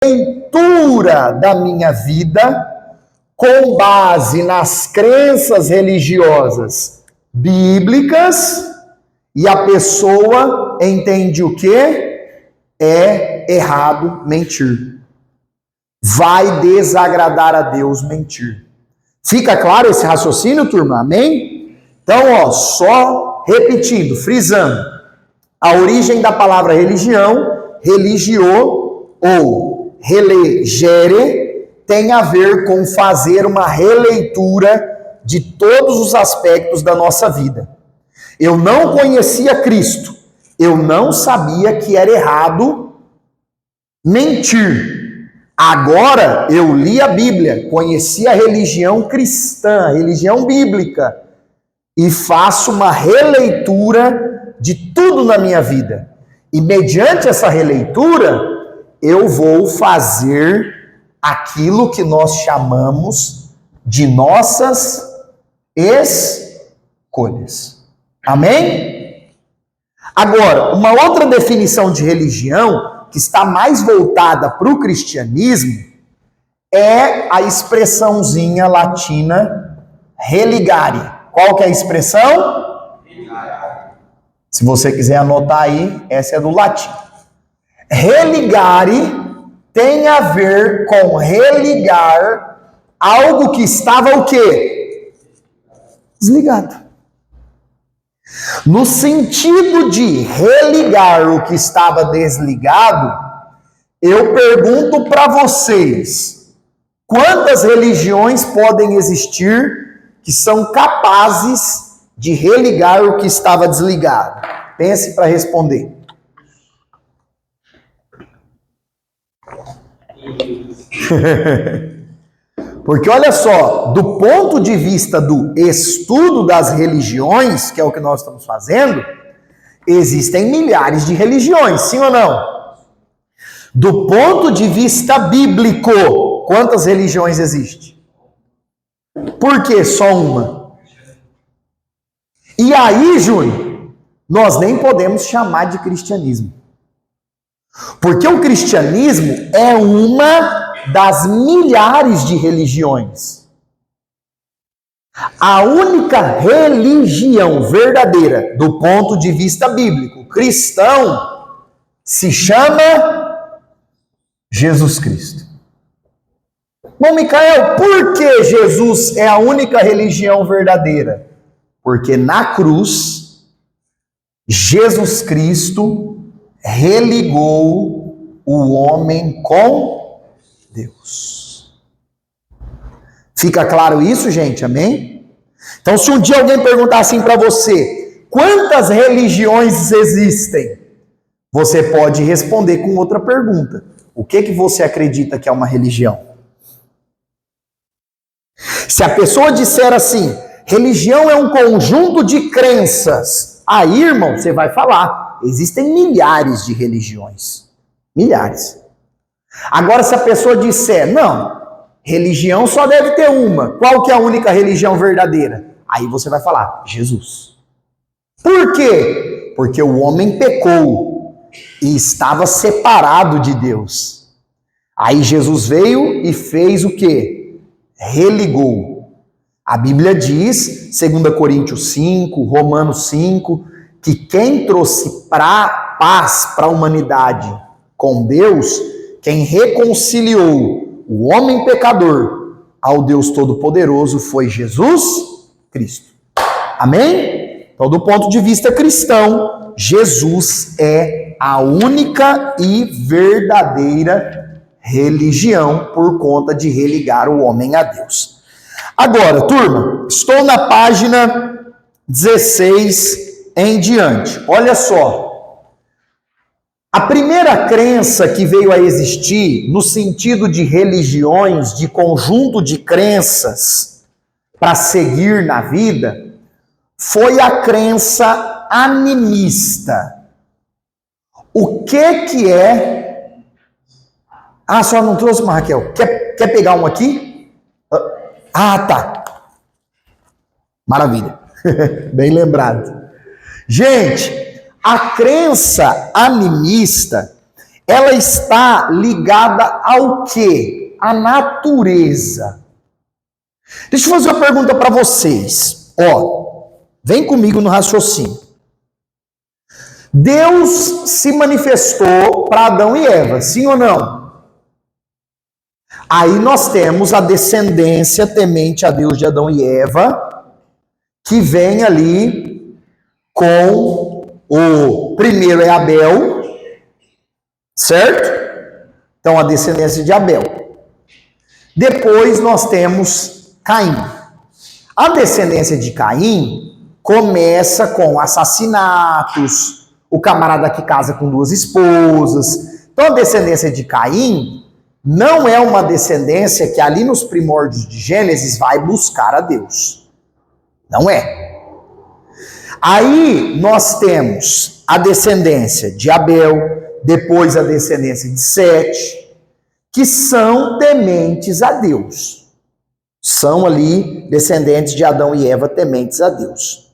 releitura da minha vida com base nas crenças religiosas bíblicas, e a pessoa entende o quê? É errado mentir. Vai desagradar a Deus mentir. Fica claro esse raciocínio, turma? Amém? Então, só repetindo, frisando. A origem da palavra religião, religio ou relegere, tem a ver com fazer uma releitura de todos os aspectos da nossa vida. Eu não conhecia Cristo. Eu não sabia que era errado mentir. Agora eu li a Bíblia, conheci a religião cristã, a religião bíblica, e faço uma releitura de tudo na minha vida. E mediante essa releitura, eu vou fazer aquilo que nós chamamos de nossas escolhas. Amém? Agora, uma outra definição de religião que está mais voltada para o cristianismo é a expressãozinha latina religare. Qual que é a expressão? Se você quiser anotar aí, essa é do latim. Religare tem a ver com religar algo que estava o quê? Desligado. No sentido de religar o que estava desligado, eu pergunto para vocês, quantas religiões podem existir que são capazes de religar o que estava desligado? Pense para responder. Porque olha só, do ponto de vista do estudo das religiões, que é o que nós estamos fazendo, existem milhares de religiões, sim ou não? Do ponto de vista bíblico, quantas religiões existem? Por que só uma? E aí, Júnior, nós nem podemos chamar de cristianismo. Porque o cristianismo é uma das milhares de religiões. A única religião verdadeira, do ponto de vista bíblico, cristão, se chama Jesus Cristo. Bom, Micael, por que Jesus é a única religião verdadeira? Porque na cruz, Jesus Cristo religou o homem com Deus. Fica claro isso, gente? Amém? Então, se um dia alguém perguntar assim para você, quantas religiões existem? Você pode responder com outra pergunta. O que você acredita que é uma religião? Se a pessoa disser assim, religião é um conjunto de crenças, aí, irmão, você vai falar, existem milhares de religiões. Milhares. Agora, se a pessoa disser, não, religião só deve ter uma. Qual que é a única religião verdadeira? Aí você vai falar, Jesus. Por quê? Porque o homem pecou e estava separado de Deus. Aí Jesus veio e fez o quê? Religou. A Bíblia diz, 2 Coríntios 5, Romanos 5, que quem trouxe paz para a humanidade com Deus, quem reconciliou o homem pecador ao Deus Todo-Poderoso foi Jesus Cristo. Amém? Então, do ponto de vista cristão, Jesus é a única e verdadeira religião por conta de religar o homem a Deus. Agora, turma, estou na página 16 em diante. Olha só. A primeira crença que veio a existir, no sentido de religiões, de conjunto de crenças para seguir na vida, foi a crença animista. O que é... Ah, só não trouxe uma, Raquel. Quer pegar um aqui? Ah, tá. Maravilha. Bem lembrado. Gente... A crença animista ela está ligada ao quê? À natureza. Deixa eu fazer uma pergunta para vocês. Ó, vem comigo no raciocínio. Deus se manifestou para Adão e Eva, sim ou não? Aí nós temos a descendência temente a Deus de Adão e Eva, que vem ali com o primeiro é Abel, certo? Então a descendência de Abel. Depois nós temos Caim. A descendência de Caim começa com assassinatos, o camarada que casa com 2 esposas. Então a descendência de Caim não é uma descendência que ali nos primórdios de Gênesis vai buscar a Deus. Não é. Aí nós temos a descendência de Abel, depois a descendência de Sete, que são tementes a Deus. São ali descendentes de Adão e Eva tementes a Deus.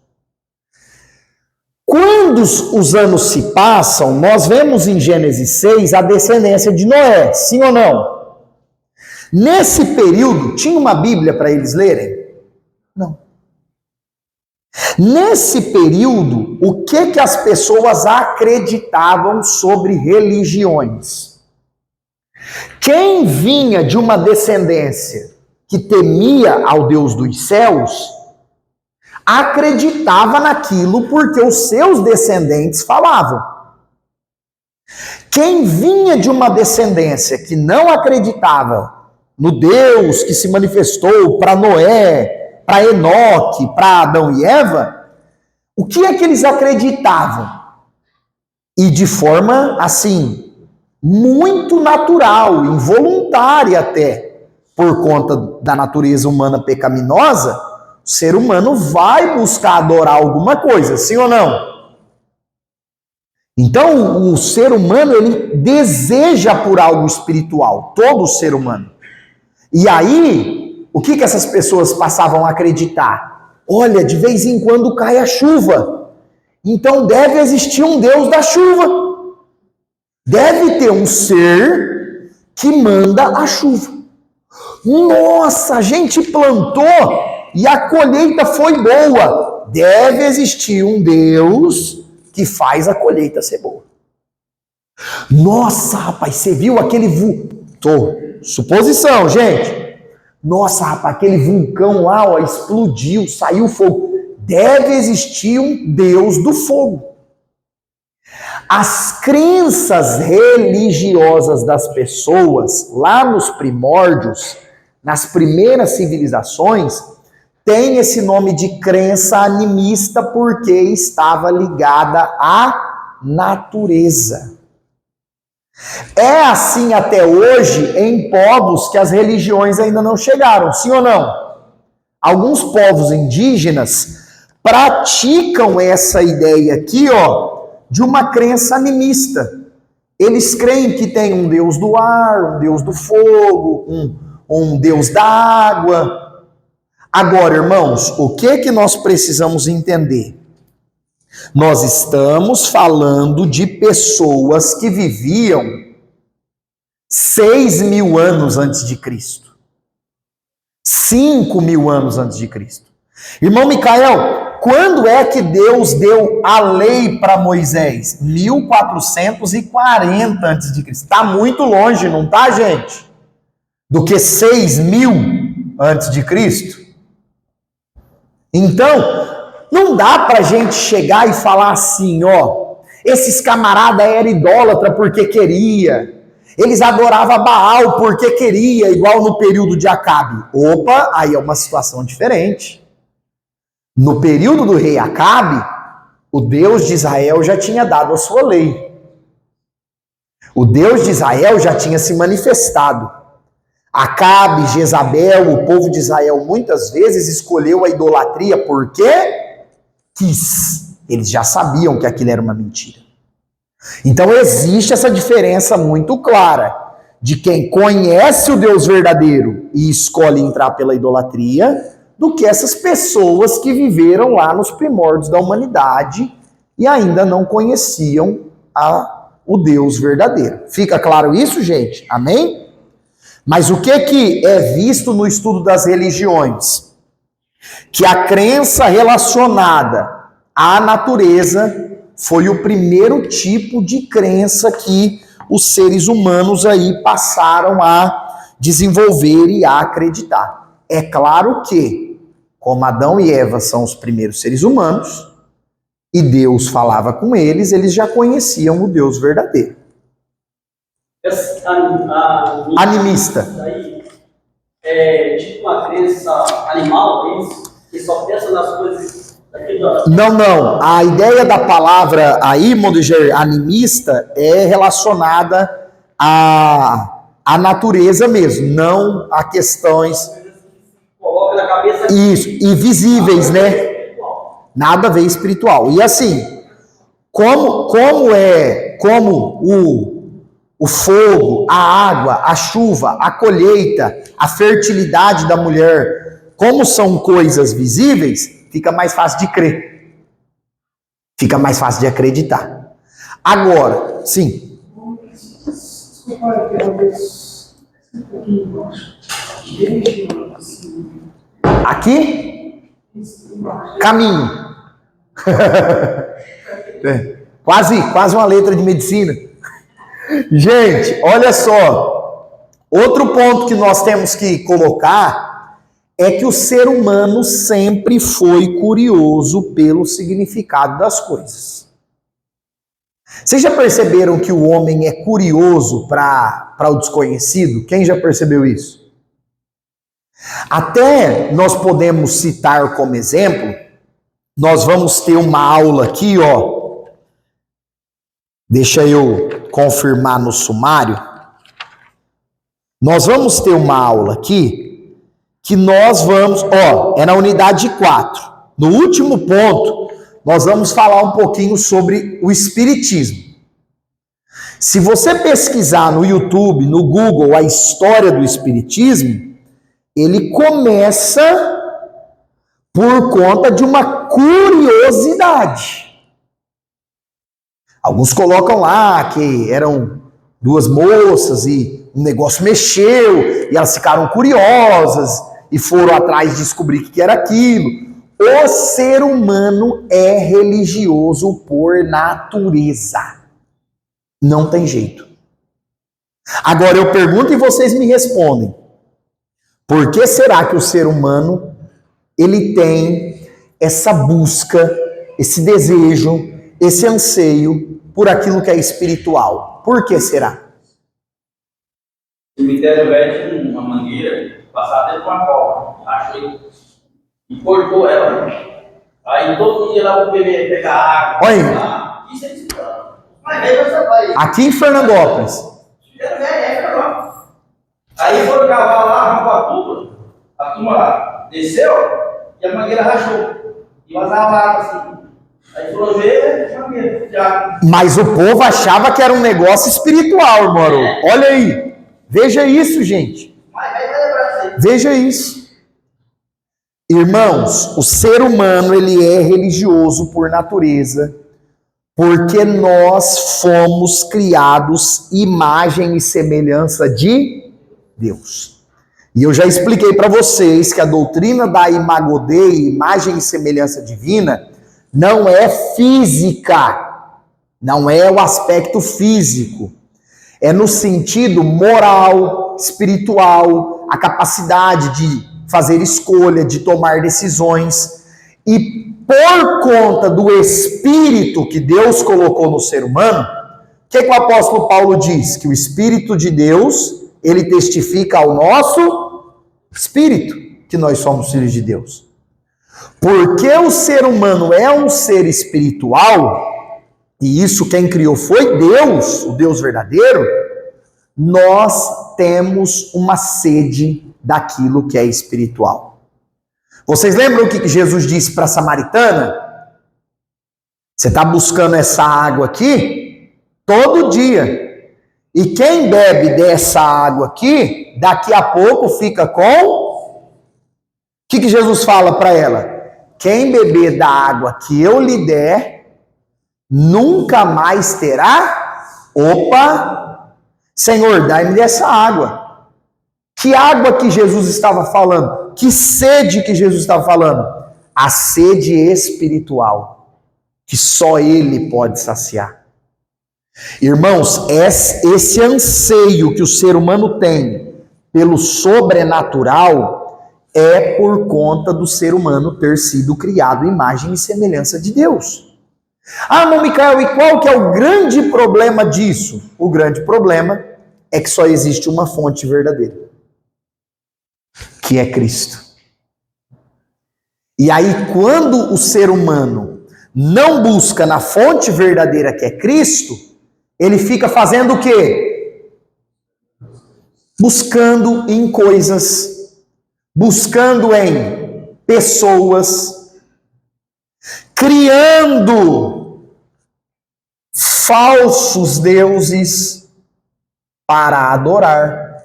Quando os anos se passam, nós vemos em Gênesis 6 a descendência de Noé, sim ou não? Nesse período, tinha uma Bíblia para eles lerem? Não. Nesse período, o que as pessoas acreditavam sobre religiões? Quem vinha de uma descendência que temia ao Deus dos céus, acreditava naquilo porque os seus descendentes falavam. Quem vinha de uma descendência que não acreditava no Deus que se manifestou para Noé, para Enoque, para Adão e Eva, o que é que eles acreditavam? E de forma, assim, muito natural, involuntária até, por conta da natureza humana pecaminosa, o ser humano vai buscar adorar alguma coisa, sim ou não? Então, o ser humano, ele deseja por algo espiritual, todo ser humano. E aí, o que essas pessoas passavam a acreditar? Olha, de vez em quando cai a chuva, então deve existir um Deus da chuva. Deve ter um ser que manda a chuva. Nossa, a gente plantou e a colheita foi boa. Deve existir um Deus que faz a colheita ser boa. Nossa, rapaz, você viu aquele suposição, gente. Nossa, rapaz, aquele vulcão lá, ó, explodiu, saiu fogo. Deve existir um Deus do fogo. As crenças religiosas das pessoas, lá nos primórdios, nas primeiras civilizações, tem esse nome de crença animista porque estava ligada à natureza. É assim até hoje em povos que as religiões ainda não chegaram, sim ou não? Alguns povos indígenas praticam essa ideia aqui, ó, de uma crença animista. Eles creem que tem um Deus do ar, um Deus do fogo, um Deus da água. Agora, irmãos, o que nós precisamos entender? Nós estamos falando de pessoas que viviam 6.000 anos antes de Cristo. 5.000 anos antes de Cristo. Irmão Micael, quando é que Deus deu a lei para Moisés? 1440 antes de Cristo. Está muito longe, não tá, gente? Do que 6.000 antes de Cristo. Então, não dá pra gente chegar e falar assim, ó, esses camarada eram idólatra porque queria, eles adoravam Baal porque queria, igual no período de Acabe. Opa, aí é uma situação diferente. No período do rei Acabe, o Deus de Israel já tinha dado a sua lei. O Deus de Israel já tinha se manifestado. Acabe, Jezabel, o povo de Israel muitas vezes escolheu a idolatria porque quis. Eles já sabiam que aquilo era uma mentira. Então existe essa diferença muito clara de quem conhece o Deus verdadeiro e escolhe entrar pela idolatria, do que essas pessoas que viveram lá nos primórdios da humanidade e ainda não conheciam o Deus verdadeiro. Fica claro isso, gente? Amém? Mas o que é visto no estudo das religiões? Que a crença relacionada à natureza foi o primeiro tipo de crença que os seres humanos aí passaram a desenvolver e a acreditar. É claro que, como Adão e Eva são os primeiros seres humanos, e Deus falava com eles, eles já conheciam o Deus verdadeiro. Animista. Aí é tipo uma crença animal, é isso? Que só pensa nas coisas daquele. Não. A ideia da palavra aí, Mondiger, animista, é relacionada à natureza mesmo, não a questões. Coloca na cabeça. Isso, invisíveis, né? Nada a ver espiritual. E assim, como o fogo, a água, a chuva, a colheita, a fertilidade da mulher, como são coisas visíveis, fica mais fácil de crer. Fica mais fácil de acreditar. Agora, sim. Desculpa, eu quero ver um pouquinho embaixo. Aqui? Caminho. Quase uma letra de medicina. Gente, olha só. Outro ponto que nós temos que colocar é que o ser humano sempre foi curioso pelo significado das coisas. Vocês já perceberam que o homem é curioso para o desconhecido? Quem já percebeu isso? Até nós podemos citar como exemplo, nós vamos ter uma aula aqui, ó. Deixa eu confirmar no sumário. Nós vamos ter uma aula aqui que nós vamos, ó, é na unidade 4. No último ponto, nós vamos falar um pouquinho sobre o espiritismo. Se você pesquisar no YouTube, no Google, a história do espiritismo, ele começa por conta de uma curiosidade. Alguns colocam lá que eram duas moças e um negócio mexeu e elas ficaram curiosas e foram atrás de descobrir o que era aquilo. O ser humano é religioso por natureza. Não tem jeito. Agora eu pergunto e vocês me respondem. Por que será que o ser humano ele tem essa busca, esse desejo, esse anseio por aquilo que é espiritual? Por que será? O cemitério velho tinha uma mangueira, passava dentro de uma cobra, achou e cortou ela. Aí todo mundo ia lá para pegar água. Olha aí. Isso é estranho. Mas veio você vai. Aqui em Fernandópolis. Aí foram cavar lá, arrancou a turma lá desceu e a mangueira rachou. E vazava água assim. Aí foram ver, mangueira de água. Mas o povo achava que era um negócio espiritual, irmão. Olha aí. Veja isso, gente. Veja isso. Irmãos, o ser humano ele é religioso por natureza, porque nós fomos criados imagem e semelhança de Deus. E eu já expliquei para vocês que a doutrina da Imago Dei, imagem e semelhança divina, não é física, não é o aspecto físico. É no sentido moral, espiritual, a capacidade de fazer escolha, de tomar decisões. E por conta do espírito que Deus colocou no ser humano, o que o apóstolo Paulo diz? Que o Espírito de Deus, ele testifica ao nosso espírito que nós somos filhos de Deus. Porque o ser humano é um ser espiritual, e isso quem criou foi Deus, o Deus verdadeiro, nós temos uma sede daquilo que é espiritual. Vocês lembram o que Jesus disse para a samaritana? Você está buscando essa água aqui todo dia. E quem bebe dessa água aqui, daqui a pouco fica com... O que Jesus fala para ela? Quem beber da água que eu lhe der, nunca mais terá Opa! Senhor, dai-me dessa água. Que água que Jesus estava falando? Que sede que Jesus estava falando? A sede espiritual, que só Ele pode saciar. Irmãos, esse anseio que o ser humano tem pelo sobrenatural é por conta do ser humano ter sido criado à imagem e semelhança de Deus. Ah, irmão Micael, e qual que é o grande problema disso? O grande problema é que só existe uma fonte verdadeira, que é Cristo. E aí, quando o ser humano não busca na fonte verdadeira, que é Cristo, ele fica fazendo o quê? Buscando em coisas, buscando em pessoas, criando falsos deuses para adorar.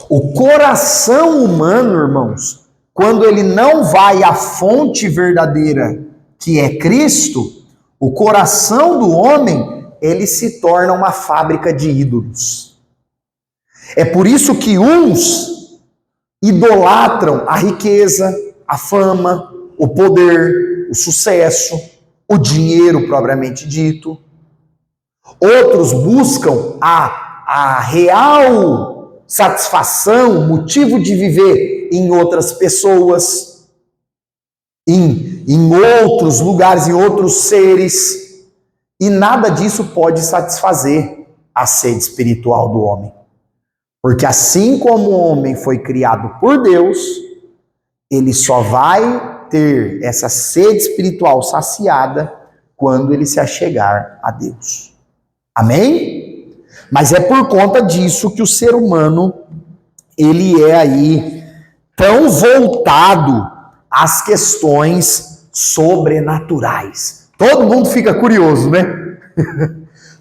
O coração humano, irmãos, quando ele não vai à fonte verdadeira, que é Cristo, o coração do homem, ele se torna uma fábrica de ídolos. É por isso que uns idolatram a riqueza, a fama, o poder, o sucesso, o dinheiro propriamente dito. Outros buscam a real satisfação, motivo de viver em outras pessoas, em outros lugares, em outros seres, e nada disso pode satisfazer a sede espiritual do homem. Porque assim como o homem foi criado por Deus, ele só vai ter essa sede espiritual saciada quando ele se achegar a Deus. Amém? Mas é por conta disso que o ser humano, ele é aí tão voltado às questões sobrenaturais. Todo mundo fica curioso, né?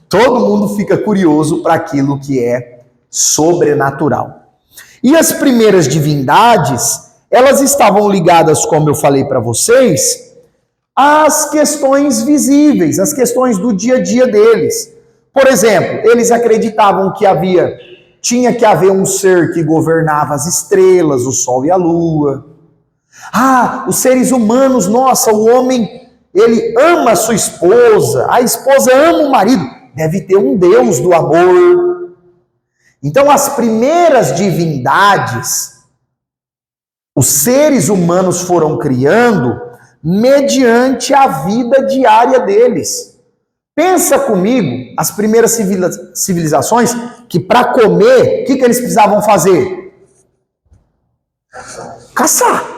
Todo mundo fica curioso para aquilo que é sobrenatural. E as primeiras divindades, elas estavam ligadas, como eu falei para vocês, às questões visíveis, às questões do dia a dia deles. Por exemplo, eles acreditavam que tinha que haver um ser que governava as estrelas, o sol e a lua. Ah, os seres humanos, nossa, o homem, ele ama a sua esposa, a esposa ama o marido, deve ter um Deus do amor. Então, as primeiras divindades, os seres humanos foram criando mediante a vida diária deles. Pensa comigo, as primeiras civilizações, que para comer, o que eles precisavam fazer? Caçar.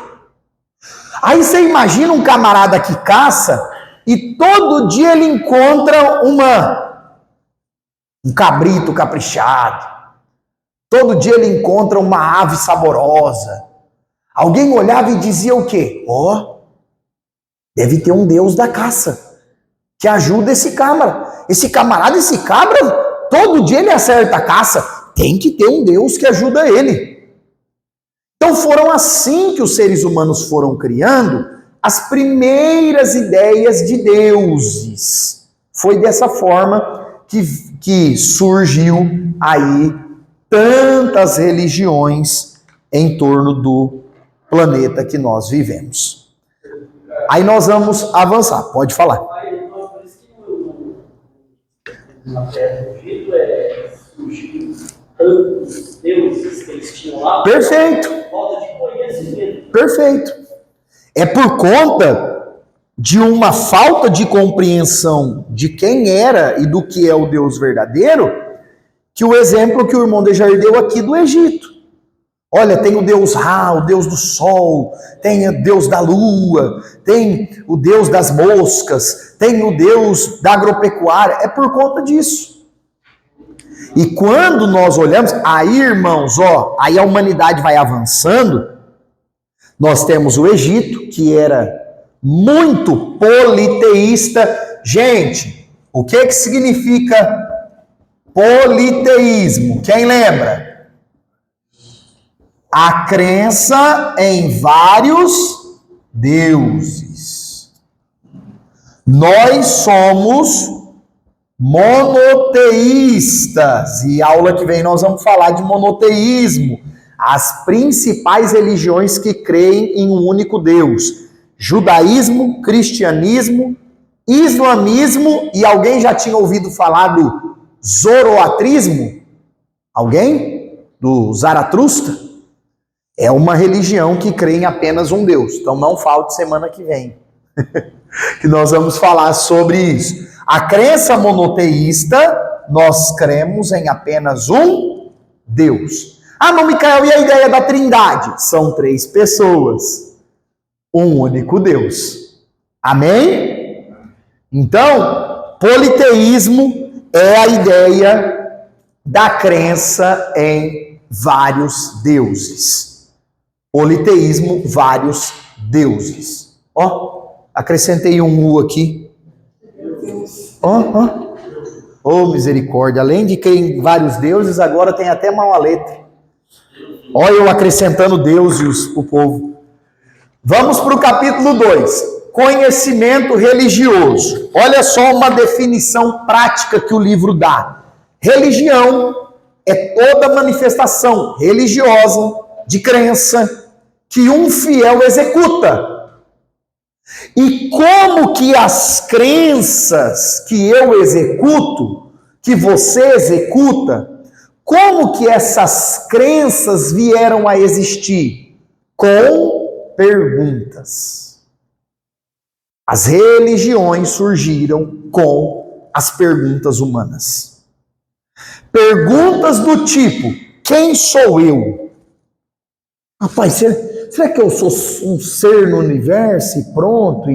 Aí você imagina um camarada que caça e todo dia ele encontra um cabrito caprichado. Todo dia ele encontra uma ave saborosa. Alguém olhava e dizia o quê? Deve ter um Deus da caça que ajuda esse camarada. Esse cabra, todo dia ele acerta a caça. Tem que ter um Deus que ajuda ele. Então foram assim que os seres humanos foram criando as primeiras ideias de deuses. Foi dessa forma que surgiu aí tantas religiões em torno do planeta que nós vivemos. Aí nós vamos avançar, pode falar. Por isso que na Terra do Egito surgiu tantos deuses que eles tinham lá. Perfeito. Falta de conhecimento. Perfeito. É por conta de uma falta de compreensão de quem era e do que é o Deus verdadeiro, que o exemplo que o irmão Dejair deu aqui do Egito. Olha, tem o Deus Ra, o Deus do Sol, tem o Deus da Lua, tem o Deus das moscas, tem o Deus da agropecuária. É por conta disso. E quando nós olhamos, aí, irmãos, aí a humanidade vai avançando. Nós temos o Egito, que era muito politeísta. Gente, o que significa politeísmo? Quem lembra? A crença em vários deuses. Nós somos monoteístas. E aula que vem nós vamos falar de monoteísmo. As principais religiões que creem em um único Deus. Judaísmo, cristianismo, islamismo, e alguém já tinha ouvido falar do zoroatrismo? Alguém? Do Zaratustra? É uma religião que crê em apenas um Deus. Então não falte semana que vem. Que nós vamos falar sobre isso. A crença monoteísta, nós cremos em apenas um Deus. Ah, não, Micael, e a ideia da trindade? São 3 pessoas. Um único Deus. Amém? Então, politeísmo é a ideia da crença em vários deuses. Politeísmo, vários deuses. Ó, acrescentei um U aqui. Ó, misericórdia. Além de crer em vários deuses, agora tem até uma letra. Olha eu acrescentando deuses o povo. Vamos para o capítulo 2. Conhecimento religioso. Olha só uma definição prática que o livro dá. Religião é toda manifestação religiosa de crença que um fiel executa. E como que as crenças que eu executo, que você executa, como que essas crenças vieram a existir? Com perguntas. As religiões surgiram com as perguntas humanas. Perguntas do tipo: quem sou eu? Rapaz, será que eu sou um ser no universo e pronto?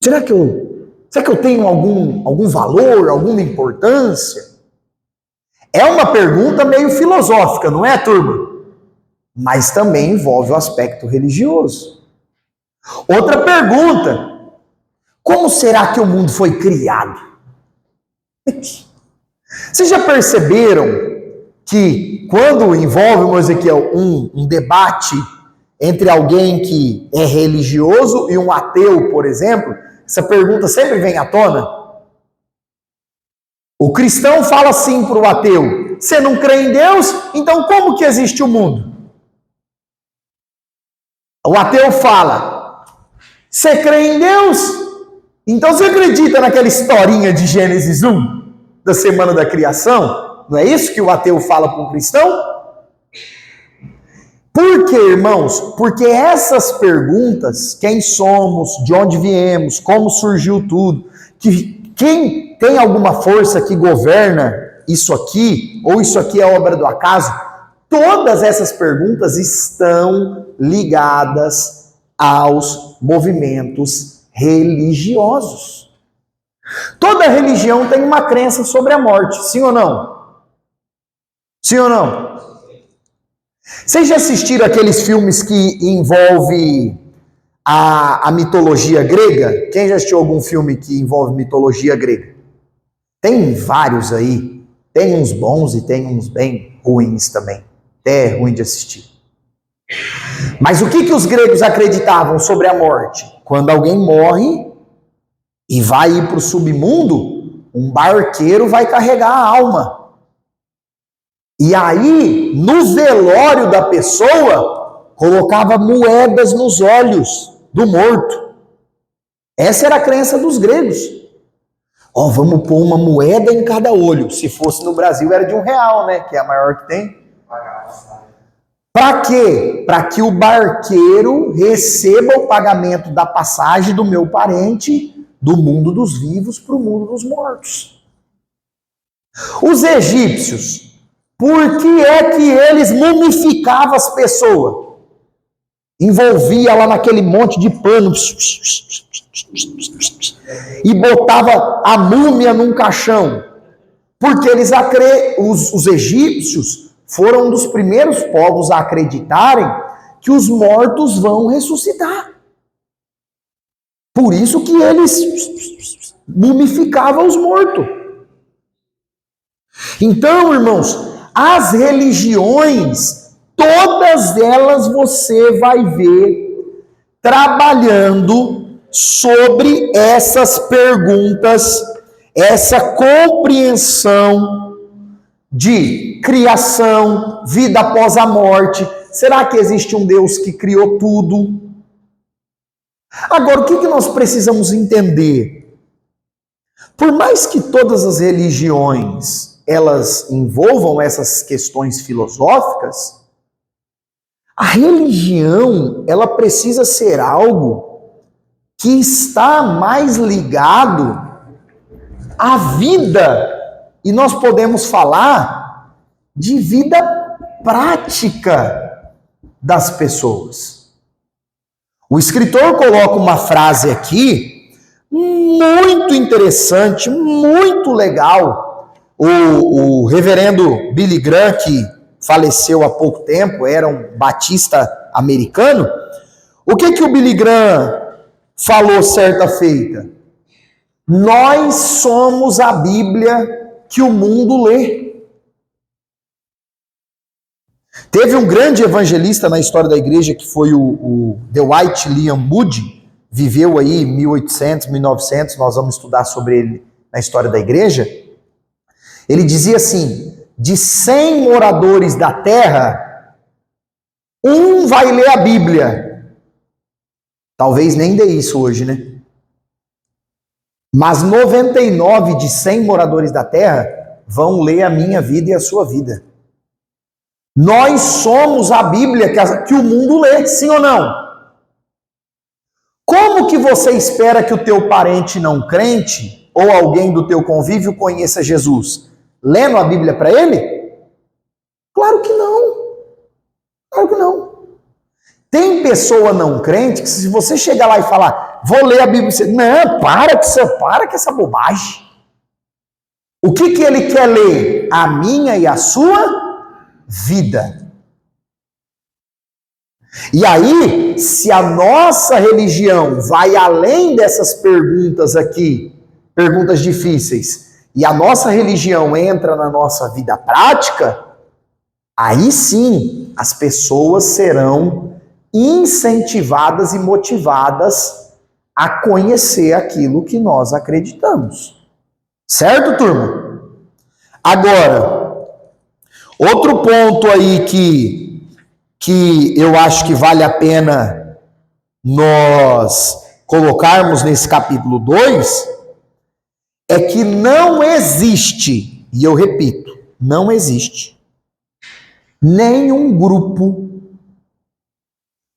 Será que eu tenho algum valor, alguma importância? É uma pergunta meio filosófica, não é, turma? Mas também envolve o aspecto religioso. Outra pergunta: como será que o mundo foi criado? Vocês já perceberam que quando envolve, Ezequiel, um debate entre alguém que é religioso e um ateu, por exemplo, essa pergunta sempre vem à tona? O cristão fala assim para o ateu: você não crê em Deus? Então como que existe o mundo? O ateu fala: você crê em Deus? Então você acredita naquela historinha de Gênesis 1, da semana da criação? Não é isso que o ateu fala para um cristão? Por quê, irmãos? Porque essas perguntas, quem somos, de onde viemos, como surgiu tudo, quem tem alguma força que governa isso aqui, ou isso aqui é obra do acaso, todas essas perguntas estão ligadas aos movimentos religiosos. Toda religião tem uma crença sobre a morte, sim ou não? Sim ou não? Vocês já assistiram aqueles filmes que envolvem a mitologia grega? Quem já assistiu algum filme que envolve mitologia grega? Tem vários aí. Tem uns bons e tem uns bem ruins também. Até é ruim de assistir. Mas o que os gregos acreditavam sobre a morte? Quando alguém morre e vai ir para o submundo, um barqueiro vai carregar a alma. E aí, no velório da pessoa, colocava moedas nos olhos do morto. Essa era a crença dos gregos. Ó, vamos pôr uma moeda em cada olho. Se fosse no Brasil, era de R$1, né? Que é a maior que tem. Para quê? Para que o barqueiro receba o pagamento da passagem do meu parente do mundo dos vivos para o mundo dos mortos. Os egípcios, por que é que eles mumificavam as pessoas? Envolvia lá naquele monte de pano e botava a múmia num caixão. Porque os egípcios foram um dos primeiros povos a acreditarem que os mortos vão ressuscitar. Por isso que eles mumificavam os mortos. Então, irmãos, as religiões, todas elas você vai ver trabalhando sobre essas perguntas, essa compreensão de criação, vida após a morte. Será que existe um Deus que criou tudo? Agora, o que nós precisamos entender? Por mais que todas as religiões elas envolvam essas questões filosóficas, a religião ela precisa ser algo que está mais ligado à vida. E nós podemos falar de vida prática das pessoas. O escritor coloca uma frase aqui muito interessante, muito legal. O reverendo Billy Graham, que faleceu há pouco tempo, era um batista americano. O que o Billy Graham falou certa feita? Nós somos a Bíblia que o mundo lê. Teve um grande evangelista na história da igreja que foi o Dwight Lyman Moody, viveu aí 1800, 1900, nós vamos estudar sobre ele na história da igreja. Ele dizia assim, de 100 moradores da terra, um vai ler a Bíblia. Talvez nem dê isso hoje, né? Mas 99 de 100 moradores da terra vão ler a minha vida e a sua vida. Nós somos a Bíblia que o mundo lê, sim ou não? Como que você espera que o teu parente não crente ou alguém do teu convívio conheça Jesus? Lendo a Bíblia para ele? Claro que não. Claro que não. Tem pessoa não crente que se você chegar lá e falar, vou ler a Bíblia, você, não, para com essa bobagem. O que ele quer ler? A minha e a sua vida. E aí, se a nossa religião vai além dessas perguntas aqui, perguntas difíceis, e a nossa religião entra na nossa vida prática, aí sim as pessoas serão incentivadas e motivadas a conhecer aquilo que nós acreditamos. Certo, turma? Agora, outro ponto aí que eu acho que vale a pena nós colocarmos nesse capítulo 2 é que não existe, e eu repito, não existe nenhum grupo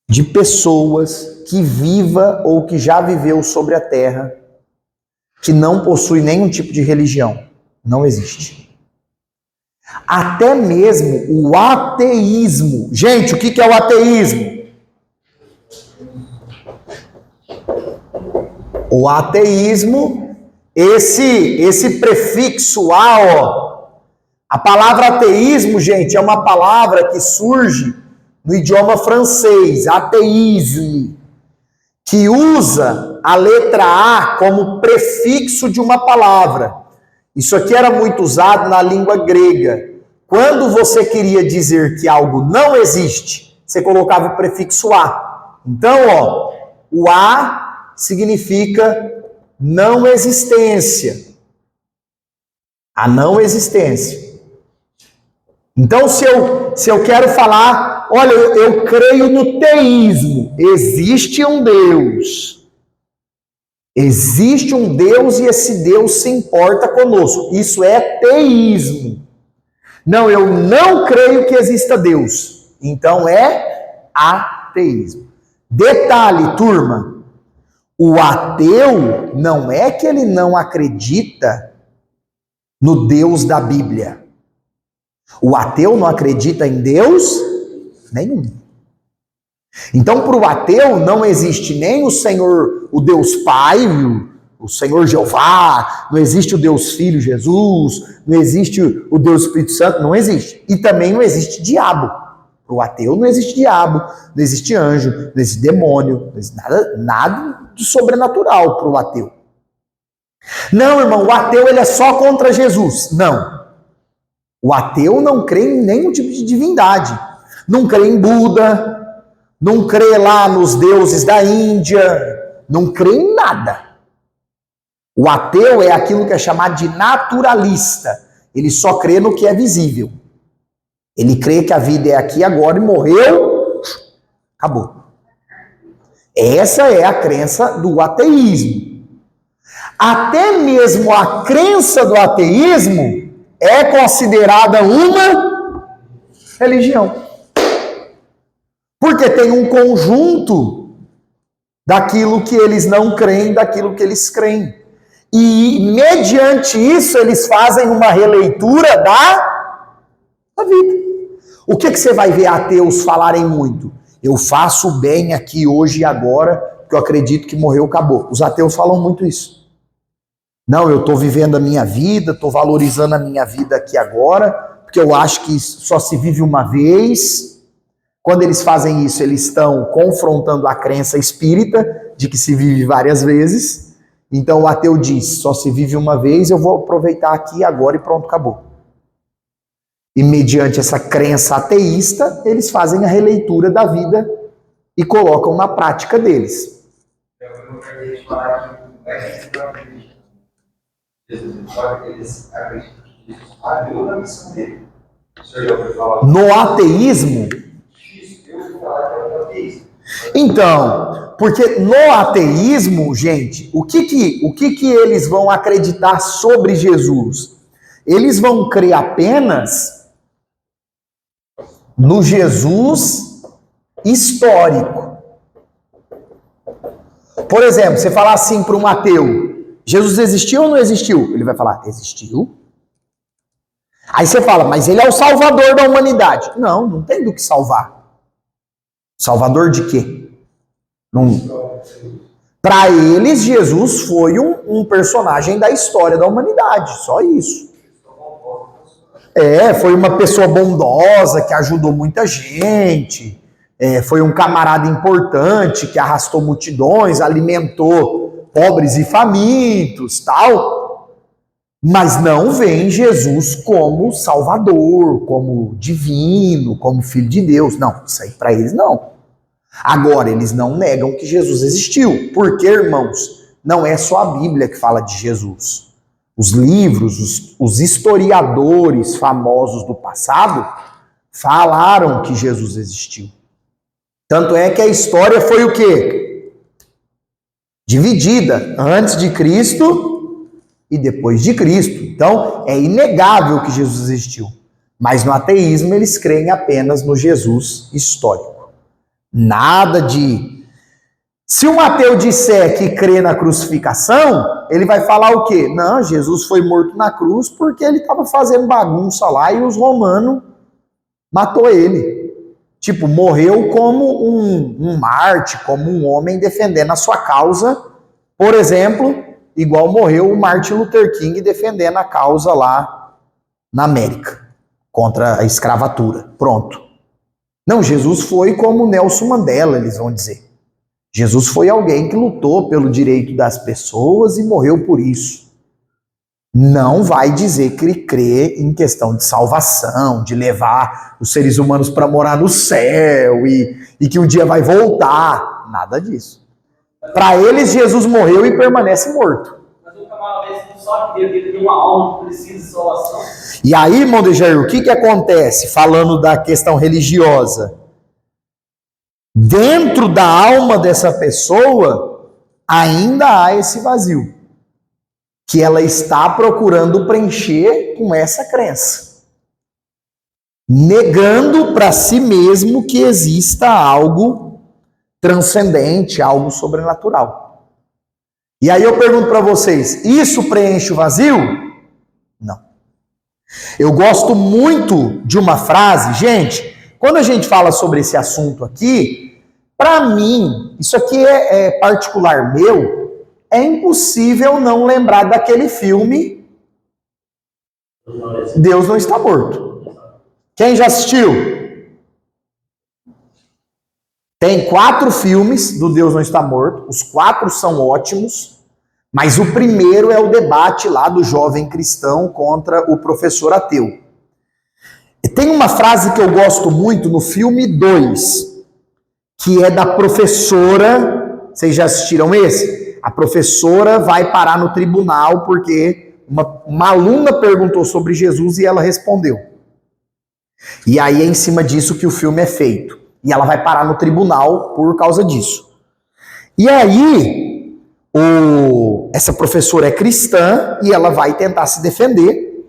de pessoas que viva ou que já viveu sobre a terra que não possui nenhum tipo de religião. Não existe. Até mesmo o ateísmo. Gente, o que é o ateísmo? O ateísmo, esse prefixo a palavra ateísmo, gente, é uma palavra que surge no idioma francês, ateísme, que usa a letra A como prefixo de uma palavra. Isso aqui era muito usado na língua grega. Quando você queria dizer que algo não existe, você colocava o prefixo A. Então, o A significa não existência. A não existência. Então, se eu quero falar, olha, eu creio no teísmo. Existe um Deus. Existe um Deus e esse Deus se importa conosco. Isso é teísmo. Não, eu não creio que exista Deus. Então é ateísmo. Detalhe, turma. O ateu não é que ele não acredita no Deus da Bíblia. O ateu não acredita em Deus nenhum. Então, para o ateu, não existe nem o Senhor, o Deus Pai, o Senhor Jeová, não existe o Deus Filho Jesus, não existe o Deus Espírito Santo, não existe. E também não existe diabo. Para o ateu não existe diabo, não existe anjo, não existe demônio, não existe nada de sobrenatural para o ateu. Não, irmão, o ateu ele é só contra Jesus. Não. O ateu não crê em nenhum tipo de divindade. Não crê em Buda, não crê lá nos deuses da Índia, não crê em nada. O ateu é aquilo que é chamado de naturalista. Ele só crê no que é visível. Ele crê que a vida é aqui agora e morreu, acabou. Essa é a crença do ateísmo. Até mesmo a crença do ateísmo é considerada uma religião. Porque tem um conjunto daquilo que eles não creem, daquilo que eles creem. E, mediante isso, eles fazem uma releitura da vida. O que você vai ver ateus falarem muito? Eu faço o bem aqui, hoje e agora, porque eu acredito que morreu, acabou. Os ateus falam muito isso. Não, eu estou vivendo a minha vida, estou valorizando a minha vida aqui agora, porque eu acho que só se vive uma vez. Quando eles fazem isso, eles estão confrontando a crença espírita de que se vive várias vezes. Então o ateu diz, só se vive uma vez, eu vou aproveitar aqui agora e pronto, acabou. E mediante essa crença ateísta, eles fazem a releitura da vida e colocam na prática deles. No ateísmo, então, porque no ateísmo, gente, o que eles vão acreditar sobre Jesus? Eles vão crer apenas no Jesus histórico. Por exemplo, você falar assim para um ateu, Jesus existiu ou não existiu? Ele vai falar, existiu. Aí você fala, mas ele é o salvador da humanidade. Não, não tem do que salvar. Salvador de quê? Para eles, Jesus foi um personagem da história da humanidade, só isso. Foi uma pessoa bondosa que ajudou muita gente, foi um camarada importante que arrastou multidões, alimentou pobres e famintos, tal. Mas não vem Jesus como Salvador, como divino, como Filho de Deus. Não, isso aí para eles não. Agora, eles não negam que Jesus existiu. Porque, irmãos, não é só a Bíblia que fala de Jesus. Os livros, os historiadores famosos do passado falaram que Jesus existiu. Tanto é que a história foi o quê? Dividida antes de Cristo e depois de Cristo. Então, é inegável que Jesus existiu. Mas no ateísmo eles creem apenas no Jesus histórico. Nada de... Se um ateu disser que crê na crucificação, ele vai falar o quê? Não, Jesus foi morto na cruz porque ele estava fazendo bagunça lá e os romanos matou ele. Tipo, morreu como um mártir, como um homem defendendo a sua causa. Por exemplo, igual morreu o Martin Luther King defendendo a causa lá na América, contra a escravatura. Pronto. Não, Jesus foi como Nelson Mandela, eles vão dizer. Jesus foi alguém que lutou pelo direito das pessoas e morreu por isso. Não vai dizer que ele crê em questão de salvação, de levar os seres humanos para morar no céu e que um dia vai voltar. Nada disso. Para eles, Jesus morreu e permanece morto. Mas o camarada não sabe que ele tem uma alma que precisa de salvação. E aí, irmão de Jair, o que acontece falando da questão religiosa? Dentro da alma dessa pessoa, ainda há esse vazio, que ela está procurando preencher com essa crença, negando para si mesmo que exista algo transcendente, algo sobrenatural. E aí eu pergunto para vocês, isso preenche o vazio? Não. Eu gosto muito de uma frase, gente, quando a gente fala sobre esse assunto aqui, para mim, isso aqui é particular meu, é impossível não lembrar daquele filme Deus Não Está Morto. Quem já assistiu? Tem 4 filmes do Deus Não Está Morto, os 4 são ótimos, mas o primeiro é o debate lá do jovem cristão contra o professor ateu. E tem uma frase que eu gosto muito no filme 2, que é da professora Vocês já assistiram esse? A professora vai parar no tribunal porque uma aluna perguntou sobre Jesus e ela respondeu. E aí é em cima disso que o filme é feito. E ela vai parar no tribunal por causa disso. E aí, essa professora é cristã e ela vai tentar se defender.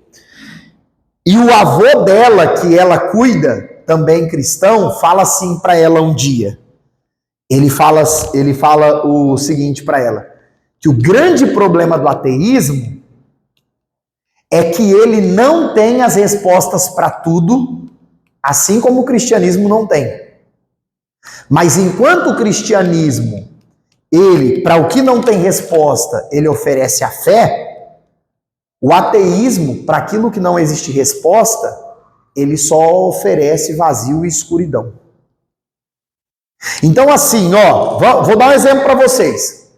E o avô dela, que ela cuida, também cristão, fala assim para ela um dia. Ele fala o seguinte para ela, que o grande problema do ateísmo é que ele não tem as respostas para tudo, assim como o cristianismo não tem. Mas enquanto o cristianismo, ele, para o que não tem resposta, ele oferece a fé, o ateísmo, para aquilo que não existe resposta, ele só oferece vazio e escuridão. Então assim, ó, vou dar um exemplo para vocês.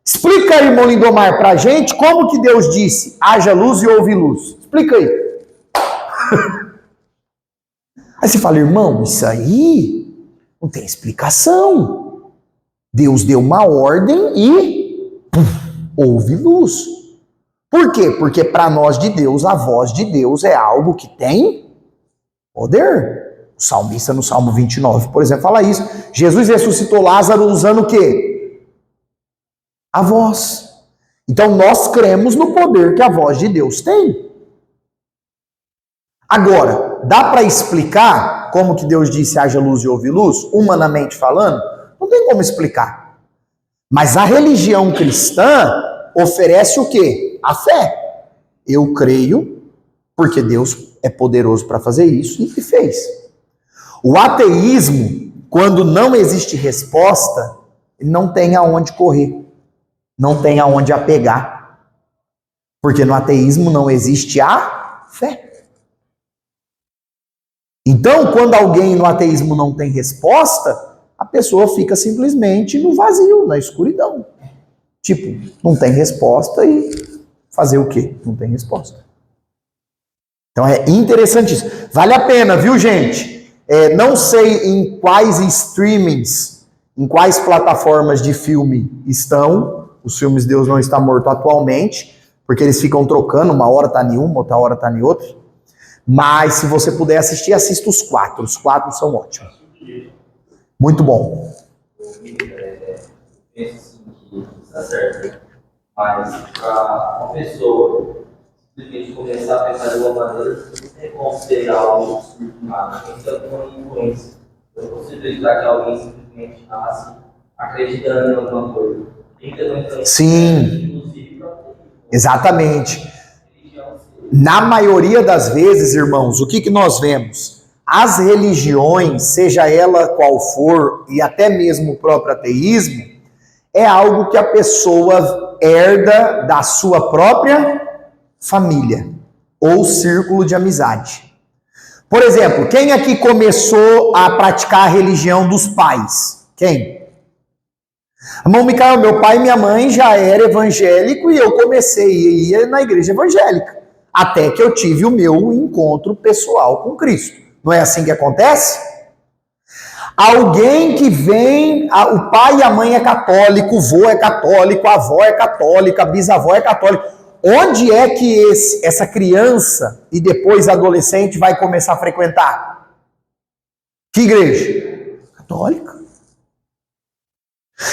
Explica aí, irmão Lindomar, pra gente como que Deus disse, haja luz e houve luz. Explica aí. Aí você fala, irmão, isso aí não tem explicação. Deus deu uma ordem e houve luz. Por quê? Porque para nós de Deus, a voz de Deus é algo que tem poder. O salmista no Salmo 29, por exemplo, fala isso. Jesus ressuscitou Lázaro usando o quê? A voz. Então nós cremos no poder que a voz de Deus tem. Agora, dá para explicar como que Deus disse haja luz e houve luz, humanamente falando? Não tem como explicar. Mas a religião cristã oferece o quê? A fé. Eu creio, porque Deus é poderoso para fazer isso e fez. O ateísmo, quando não existe resposta, ele não tem aonde correr, não tem aonde apegar. Porque no ateísmo não existe a fé. Então, quando alguém no ateísmo não tem resposta, a pessoa fica simplesmente no vazio, na escuridão. Tipo, não tem resposta e fazer o quê? Não tem resposta. Então é interessante isso. Vale a pena, viu, gente? Não sei em quais streamings, em quais plataformas de filme estão. Os filmes Deus Não Está Morto atualmente, porque eles ficam trocando, uma hora tá em uma, outra hora tá em outra. Mas se você puder assistir, assista os 4. Os 4 são ótimos. Muito bom. Penso assim que está certo, mas para uma pessoa simplesmente começar a pensar de uma maneira, não tem como ser algo estruturado, tem que ter alguma influência. Eu consigo acreditar que alguém simplesmente nasce acreditando em alguma coisa. Tem que ter uma influência. Sim, Inclusive para exatamente. Na maioria das vezes, irmãos, o que nós vemos? As religiões, seja ela qual for, e até mesmo o próprio ateísmo, é algo que a pessoa herda da sua própria família ou círculo de amizade. Por exemplo, quem aqui começou a praticar a religião dos pais? Quem? Irmão Micael, meu pai e minha mãe já era evangélico e eu comecei a ir na igreja evangélica, até que eu tive o meu encontro pessoal com Cristo. Não é assim que acontece? Alguém que vem, o pai e a mãe é católico, o vô é católico, a avó é católica, a bisavó é católica. Onde é que essa criança e depois adolescente vai começar a frequentar? Que igreja? Católica.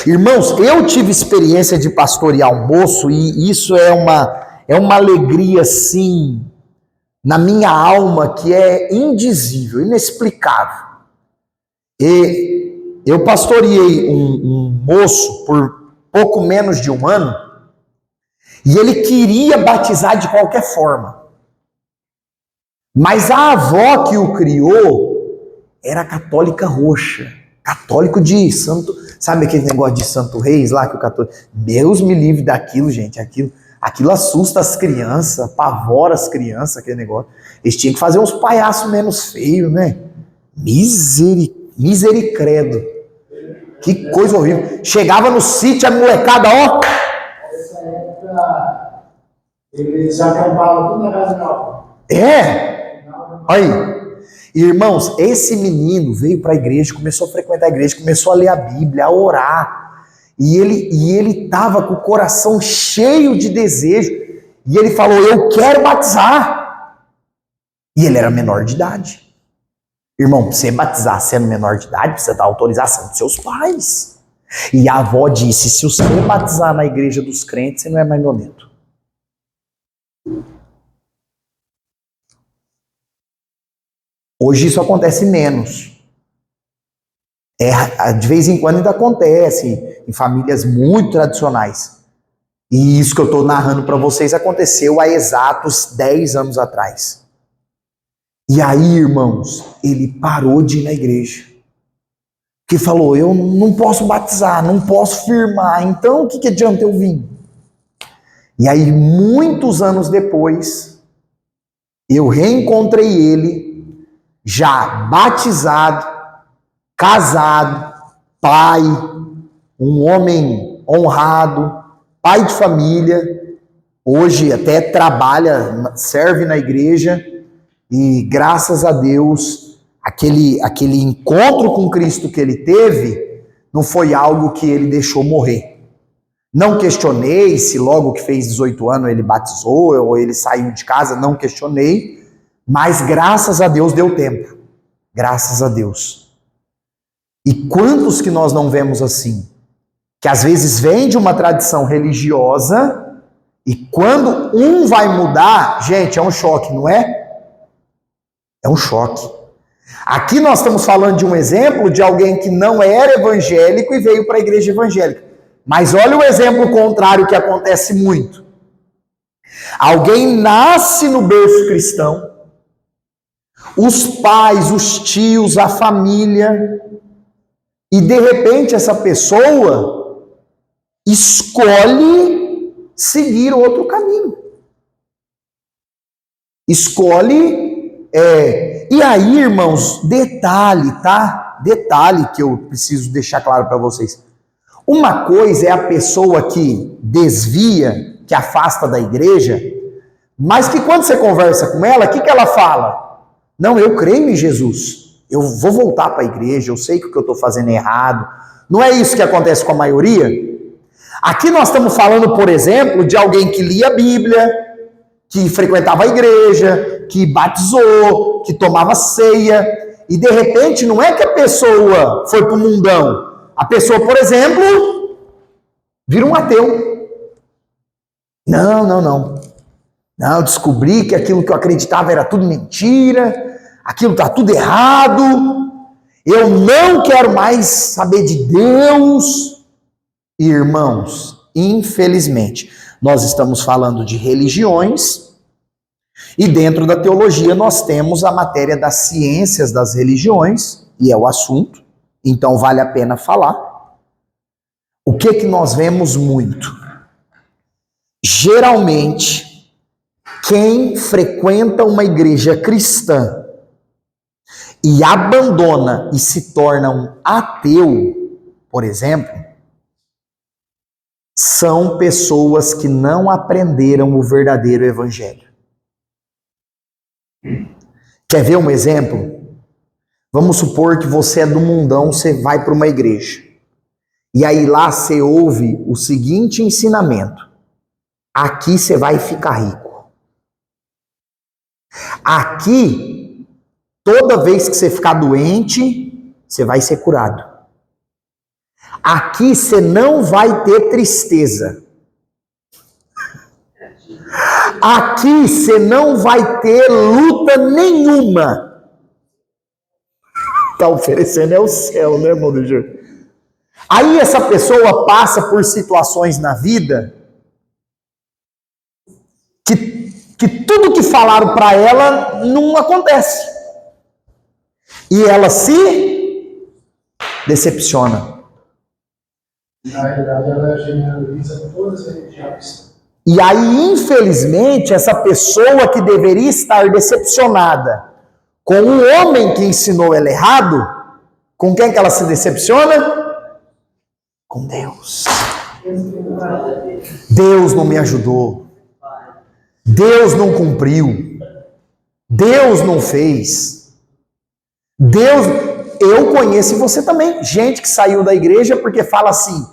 Irmãos, eu tive experiência de pastorear um moço e isso é uma alegria, assim, na minha alma que é indizível, inexplicável. E eu pastoreei um moço por pouco menos de um ano e ele queria batizar de qualquer forma. Mas a avó que o criou era católica roxa, católico de santo, sabe aquele negócio de Santo Reis lá que o católico... Deus me livre daquilo, gente, aquilo assusta as crianças, apavora as crianças, aquele negócio. Eles tinham que fazer uns palhaços menos feios, né? Misericredo. Que coisa horrível. Chegava no sítio, a molecada, ó. Nessa época, eles acampavam tudo na casa de Nova. É? Aí. Irmãos, esse menino veio para a igreja, começou a frequentar a igreja, começou a ler a Bíblia, a orar. E ele estava com o coração cheio de desejo. E ele falou, eu quero batizar. E ele era menor de idade. Irmão, pra você batizar sendo menor de idade, precisa dar autorização dos seus pais. E a avó disse, se você batizar na igreja dos crentes, você não é mais meu neto. Hoje isso acontece menos. De vez em quando ainda acontece em famílias muito tradicionais. E isso que eu estou narrando para vocês aconteceu há exatos 10 anos atrás. E aí, irmãos, ele parou de ir na igreja. Que falou, eu não posso batizar, não posso firmar, então o que adianta eu vir? E aí, muitos anos depois, eu reencontrei ele, já batizado, casado, pai, um homem honrado, pai de família, hoje até trabalha, serve na igreja, e graças a Deus, aquele encontro com Cristo que ele teve, não foi algo que ele deixou morrer. Não questionei se logo que fez 18 anos ele batizou, ou ele saiu de casa, não questionei, mas graças a Deus deu tempo. Graças a Deus. E quantos que nós não vemos assim? Que às vezes vem de uma tradição religiosa e quando um vai mudar, gente, é um choque, não é? É um choque. Aqui nós estamos falando de um exemplo de alguém que não era evangélico e veio para a igreja evangélica. Mas olha o exemplo contrário que acontece muito. Alguém nasce no berço cristão, os pais, os tios, a família, e de repente essa pessoa escolhe seguir outro caminho. Escolhe. E aí, irmãos, detalhe, tá? Detalhe que eu preciso deixar claro para vocês. Uma coisa é a pessoa que desvia, que afasta da igreja, mas que quando você conversa com ela, o que ela fala? Não, eu creio em Jesus. Eu vou voltar para a igreja, eu sei que o que eu estou fazendo é errado. Não é isso que acontece com a maioria? Aqui nós estamos falando, por exemplo, de alguém que lia a Bíblia, que frequentava a igreja, que batizou, que tomava ceia, e de repente não é que a pessoa foi para o mundão. A pessoa, por exemplo, vira um ateu. Não, eu descobri que aquilo que eu acreditava era tudo mentira, aquilo está tudo errado, eu não quero mais saber de Deus. Irmãos, infelizmente, nós estamos falando de religiões, e dentro da teologia nós temos a matéria das ciências das religiões, e é o assunto, então vale a pena falar. O que nós vemos muito? Geralmente, quem frequenta uma igreja cristã e abandona e se torna um ateu, por exemplo, são pessoas que não aprenderam o verdadeiro evangelho. Quer ver um exemplo? Vamos supor que você é do mundão, você vai para uma igreja. E aí lá você ouve o seguinte ensinamento: aqui você vai ficar rico. Aqui, toda vez que você ficar doente, você vai ser curado. Aqui você não vai ter tristeza. Aqui você não vai ter luta nenhuma. Está oferecendo é o céu, né, irmão do Júlio? Aí essa pessoa passa por situações na vida que tudo que falaram para ela não acontece. E ela se decepciona. Na realidade, ela generaliza todas as religiões. E aí, infelizmente, essa pessoa que deveria estar decepcionada com o homem que ensinou ela errado, com quem que ela se decepciona? Com Deus. Deus não me ajudou. Deus não cumpriu. Deus não fez. Eu conheço, e você também, gente que saiu da igreja porque fala assim: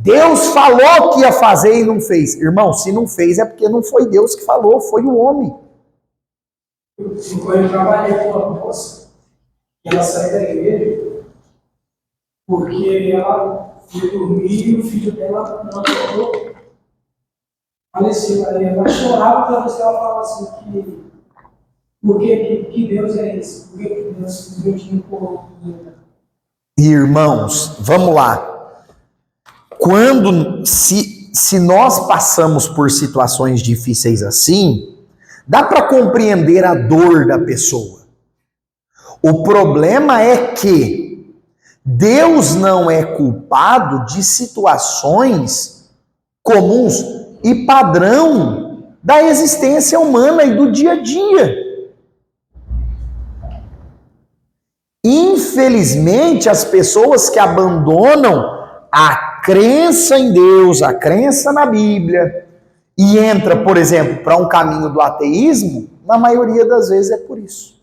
Deus falou que ia fazer e não fez. Irmão, se não fez é porque não foi Deus que falou, foi o homem. Eu trabalhei com uma moça, e ela saiu da igreja, porque ela foi dormir e o filho dela não acordou. Faleceu. Aí ela chorava para você, ela falava assim que por que Deus é esse? Por que Deus não empurrou? Irmãos, vamos lá. Se nós passamos por situações difíceis assim, dá para compreender a dor da pessoa. O problema é que Deus não é culpado de situações comuns e padrão da existência humana e do dia a dia. Infelizmente, as pessoas que abandonam a crença em Deus, a crença na Bíblia, e entra, por exemplo, para um caminho do ateísmo, na maioria das vezes é por isso.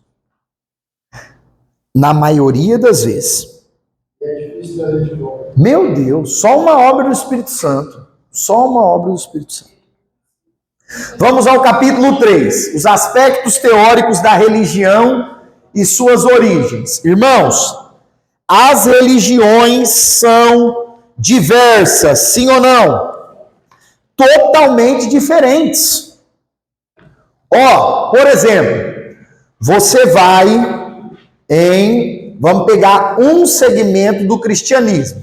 Na maioria das vezes. É difícil trazer de volta. Meu Deus, só uma obra do Espírito Santo. Só uma obra do Espírito Santo. Vamos ao capítulo 3. Os aspectos teóricos da religião e suas origens. Irmãos, as religiões são diversas, sim ou não? Totalmente diferentes. Por exemplo, você vai vamos pegar um segmento do cristianismo.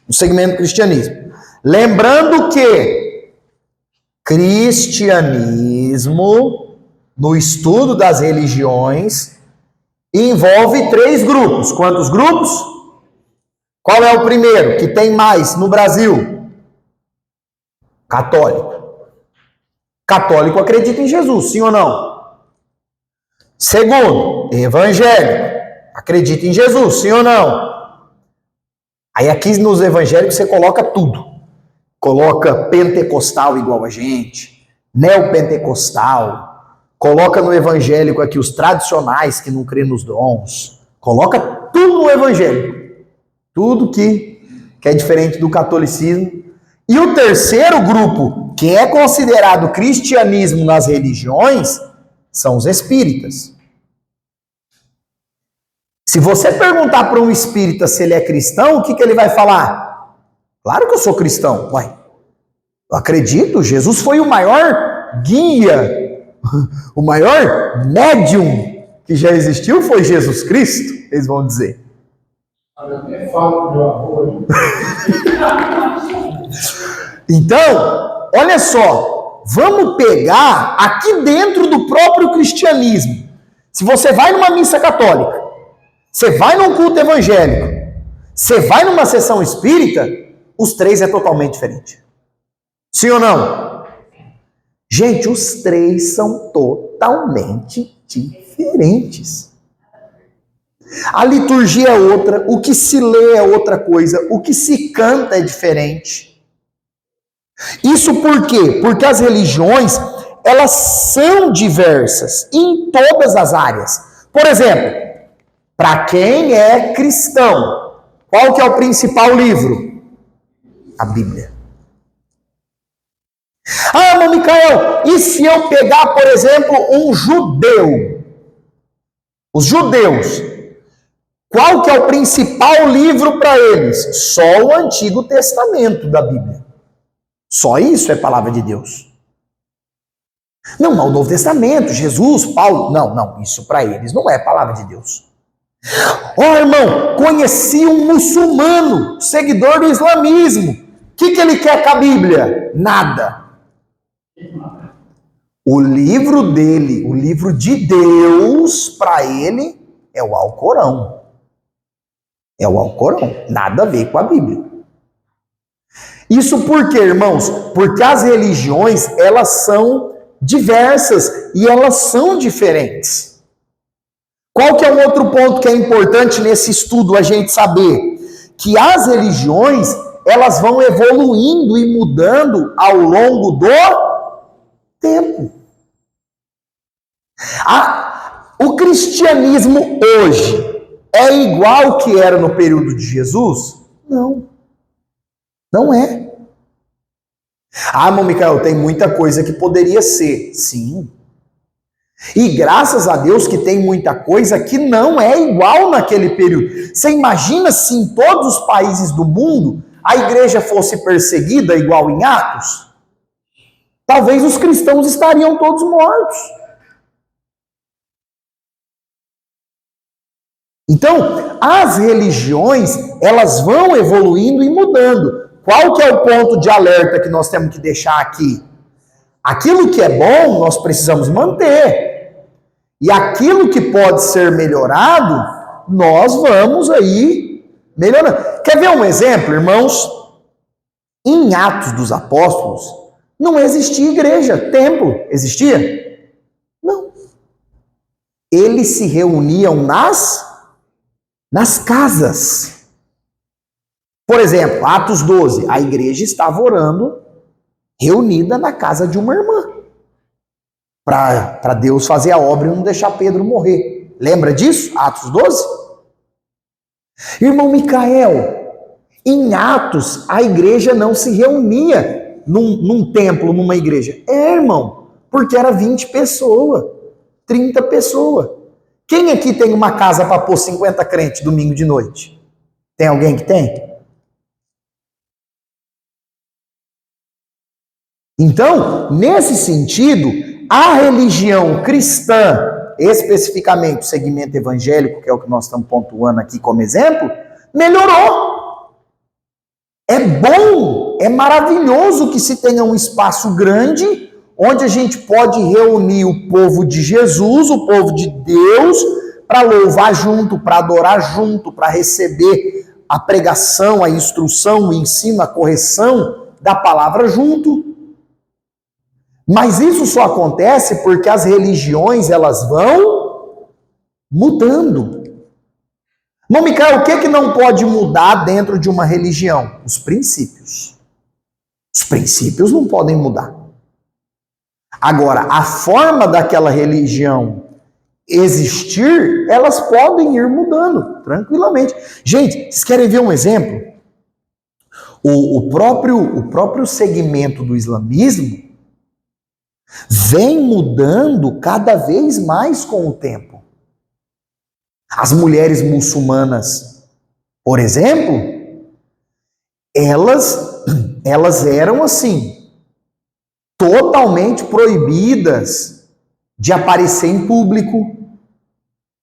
Um segmento do cristianismo. Lembrando que cristianismo, no estudo das religiões, envolve 3 grupos. Quantos grupos? Qual é o primeiro que tem mais no Brasil? Católico. Católico acredita em Jesus, sim ou não? Segundo, evangélico. Acredita em Jesus, sim ou não? Aí aqui nos evangélicos você coloca tudo. Coloca pentecostal igual a gente, neopentecostal. Coloca no evangélico aqui os tradicionais que não crêem nos dons. Coloca tudo no evangélico. Tudo que é diferente do catolicismo. E o terceiro grupo, que é considerado cristianismo nas religiões, são os espíritas. Se você perguntar para um espírita se ele é cristão, o que ele vai falar? Claro que eu sou cristão. Uai, eu acredito, Jesus foi o maior guia, o maior médium que já existiu foi Jesus Cristo, eles vão dizer. É falo meu avô. Então, olha só, vamos pegar aqui dentro do próprio cristianismo. Se você vai numa missa católica, você vai num culto evangélico, você vai numa sessão espírita, os 3 é totalmente diferente. Sim ou não? Gente, os 3 são totalmente diferentes. A liturgia é outra, o que se lê é outra coisa, o que se canta é diferente. Isso por quê? Porque as religiões, elas são diversas em todas as áreas. Por exemplo, para quem é cristão, qual que é o principal livro? A Bíblia. Ah, mas Micael, e se eu pegar, por exemplo, um judeu? Os judeus, qual que é o principal livro para eles? Só o Antigo Testamento da Bíblia. Só isso é palavra de Deus. Não, o Novo Testamento, Jesus, Paulo. Não, isso para eles não é palavra de Deus. Irmão, conheci um muçulmano, seguidor do islamismo. O que ele quer com a Bíblia? Nada. O livro dele, o livro de Deus, para ele, é o Alcorão. É o Alcorão. Nada a ver com a Bíblia. Isso por quê, irmãos? Porque as religiões, elas são diversas e elas são diferentes. Qual que é um outro ponto que é importante nesse estudo a gente saber? Que as religiões, elas vão evoluindo e mudando ao longo do tempo. O cristianismo hoje é igual que era no período de Jesus? Não. Não é. Ah, irmão Micael, tem muita coisa que poderia ser. Sim. E graças a Deus que tem muita coisa que não é igual naquele período. Você imagina se em todos os países do mundo a igreja fosse perseguida igual em Atos? Talvez os cristãos estariam todos mortos. Então, as religiões, elas vão evoluindo e mudando. Qual que é o ponto de alerta que nós temos que deixar aqui? Aquilo que é bom, nós precisamos manter. E aquilo que pode ser melhorado, nós vamos aí melhorando. Quer ver um exemplo, irmãos? Em Atos dos Apóstolos, não existia igreja, templo. Existia? Não. Eles se reuniam nas casas. Por exemplo, Atos 12, a igreja estava orando reunida na casa de uma irmã, para Deus fazer a obra e não deixar Pedro morrer. Lembra disso? Atos 12? Irmão Micael, em Atos a igreja não se reunia num templo, numa igreja. Irmão, porque era 20 pessoas, 30 pessoas. Quem aqui tem uma casa para pôr 50 crentes domingo de noite? Tem alguém que tem? Então, nesse sentido, a religião cristã, especificamente o segmento evangélico, que é o que nós estamos pontuando aqui como exemplo, melhorou. É bom, é maravilhoso que se tenha um espaço grande, onde a gente pode reunir o povo de Jesus, o povo de Deus, para louvar junto, para adorar junto, para receber a pregação, a instrução, o ensino, a correção da palavra junto. Mas isso só acontece porque as religiões, elas vão mudando. Irmão Micael, o que não pode mudar dentro de uma religião? Os princípios. Os princípios não podem mudar. Agora, a forma daquela religião existir, elas podem ir mudando, tranquilamente. Gente, vocês querem ver um exemplo? O próprio segmento do islamismo vem mudando cada vez mais com o tempo. As mulheres muçulmanas, por exemplo, elas eram assim, totalmente proibidas de aparecer em público.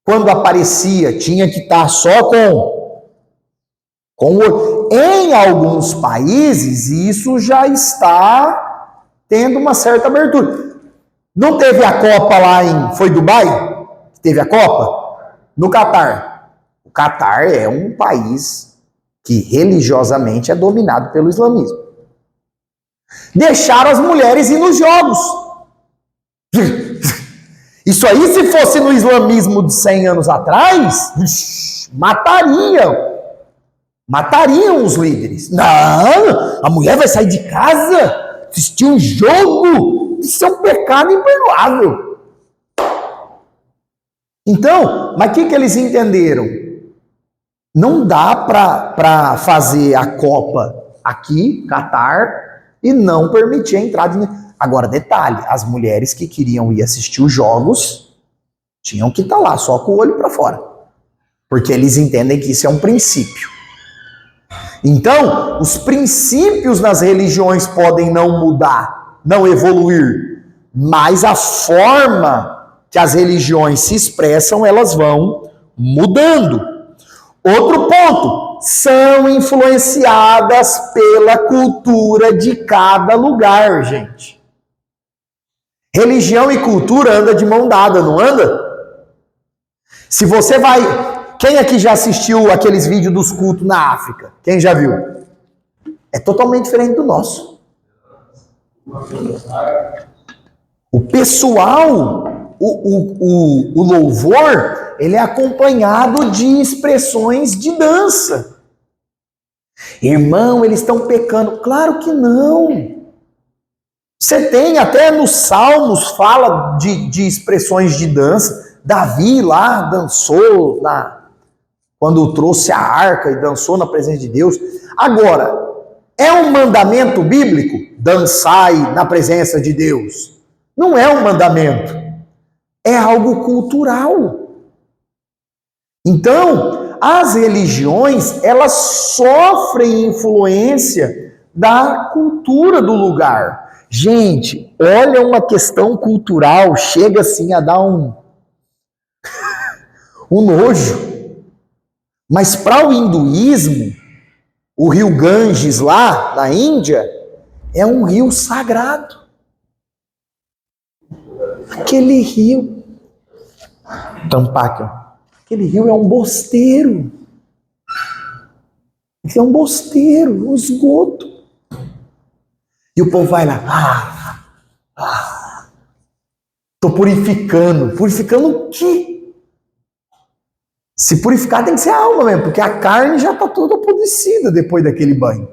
Quando aparecia, tinha que estar só com o... Em alguns países, isso já está tendo uma certa abertura. Não teve a Copa lá foi Dubai? Teve a Copa? No Catar. O Catar é um país que religiosamente é dominado pelo islamismo. Deixaram as mulheres ir nos jogos. Isso aí, se fosse no islamismo de 100 anos atrás, matariam os líderes. Não, a mulher vai sair de casa assistir um jogo, isso é um pecado imperdoável. Então, mas o que eles entenderam? Não dá para fazer a Copa aqui, Catar, e não permitir a entrada. Agora, detalhe, as mulheres que queriam ir assistir os jogos tinham que estar lá, só com o olho para fora. Porque eles entendem que isso é um princípio. Então, os princípios nas religiões podem não mudar, não evoluir, mas a forma que as religiões se expressam, elas vão mudando. Outro ponto, são influenciadas pela cultura de cada lugar, gente. Religião e cultura anda de mão dada, não anda? Se você vai... Quem aqui já assistiu aqueles vídeos dos cultos na África? Quem já viu? É totalmente diferente do nosso. O pessoal, o louvor, ele é acompanhado de expressões de dança. Irmão, eles estão pecando. Claro que não. Você tem, até nos Salmos, fala de expressões de dança. Davi lá dançou quando trouxe a arca e dançou na presença de Deus. Agora, É um mandamento bíblico? Dançai na presença de Deus. Não é um mandamento. É algo cultural. Então, as religiões, elas sofrem influência da cultura do lugar. Gente, olha uma questão cultural, chega assim a dar um nojo. Mas para o hinduísmo, o rio Ganges lá na Índia é um rio sagrado. Aquele rio, tampar aqui, ó. Aquele rio é um bosteiro. É um bosteiro, um esgoto. E o povo vai lá. Tô purificando. Purificando o quê? Se purificar tem que ser a alma mesmo, porque a carne já tá toda apodrecida depois daquele banho.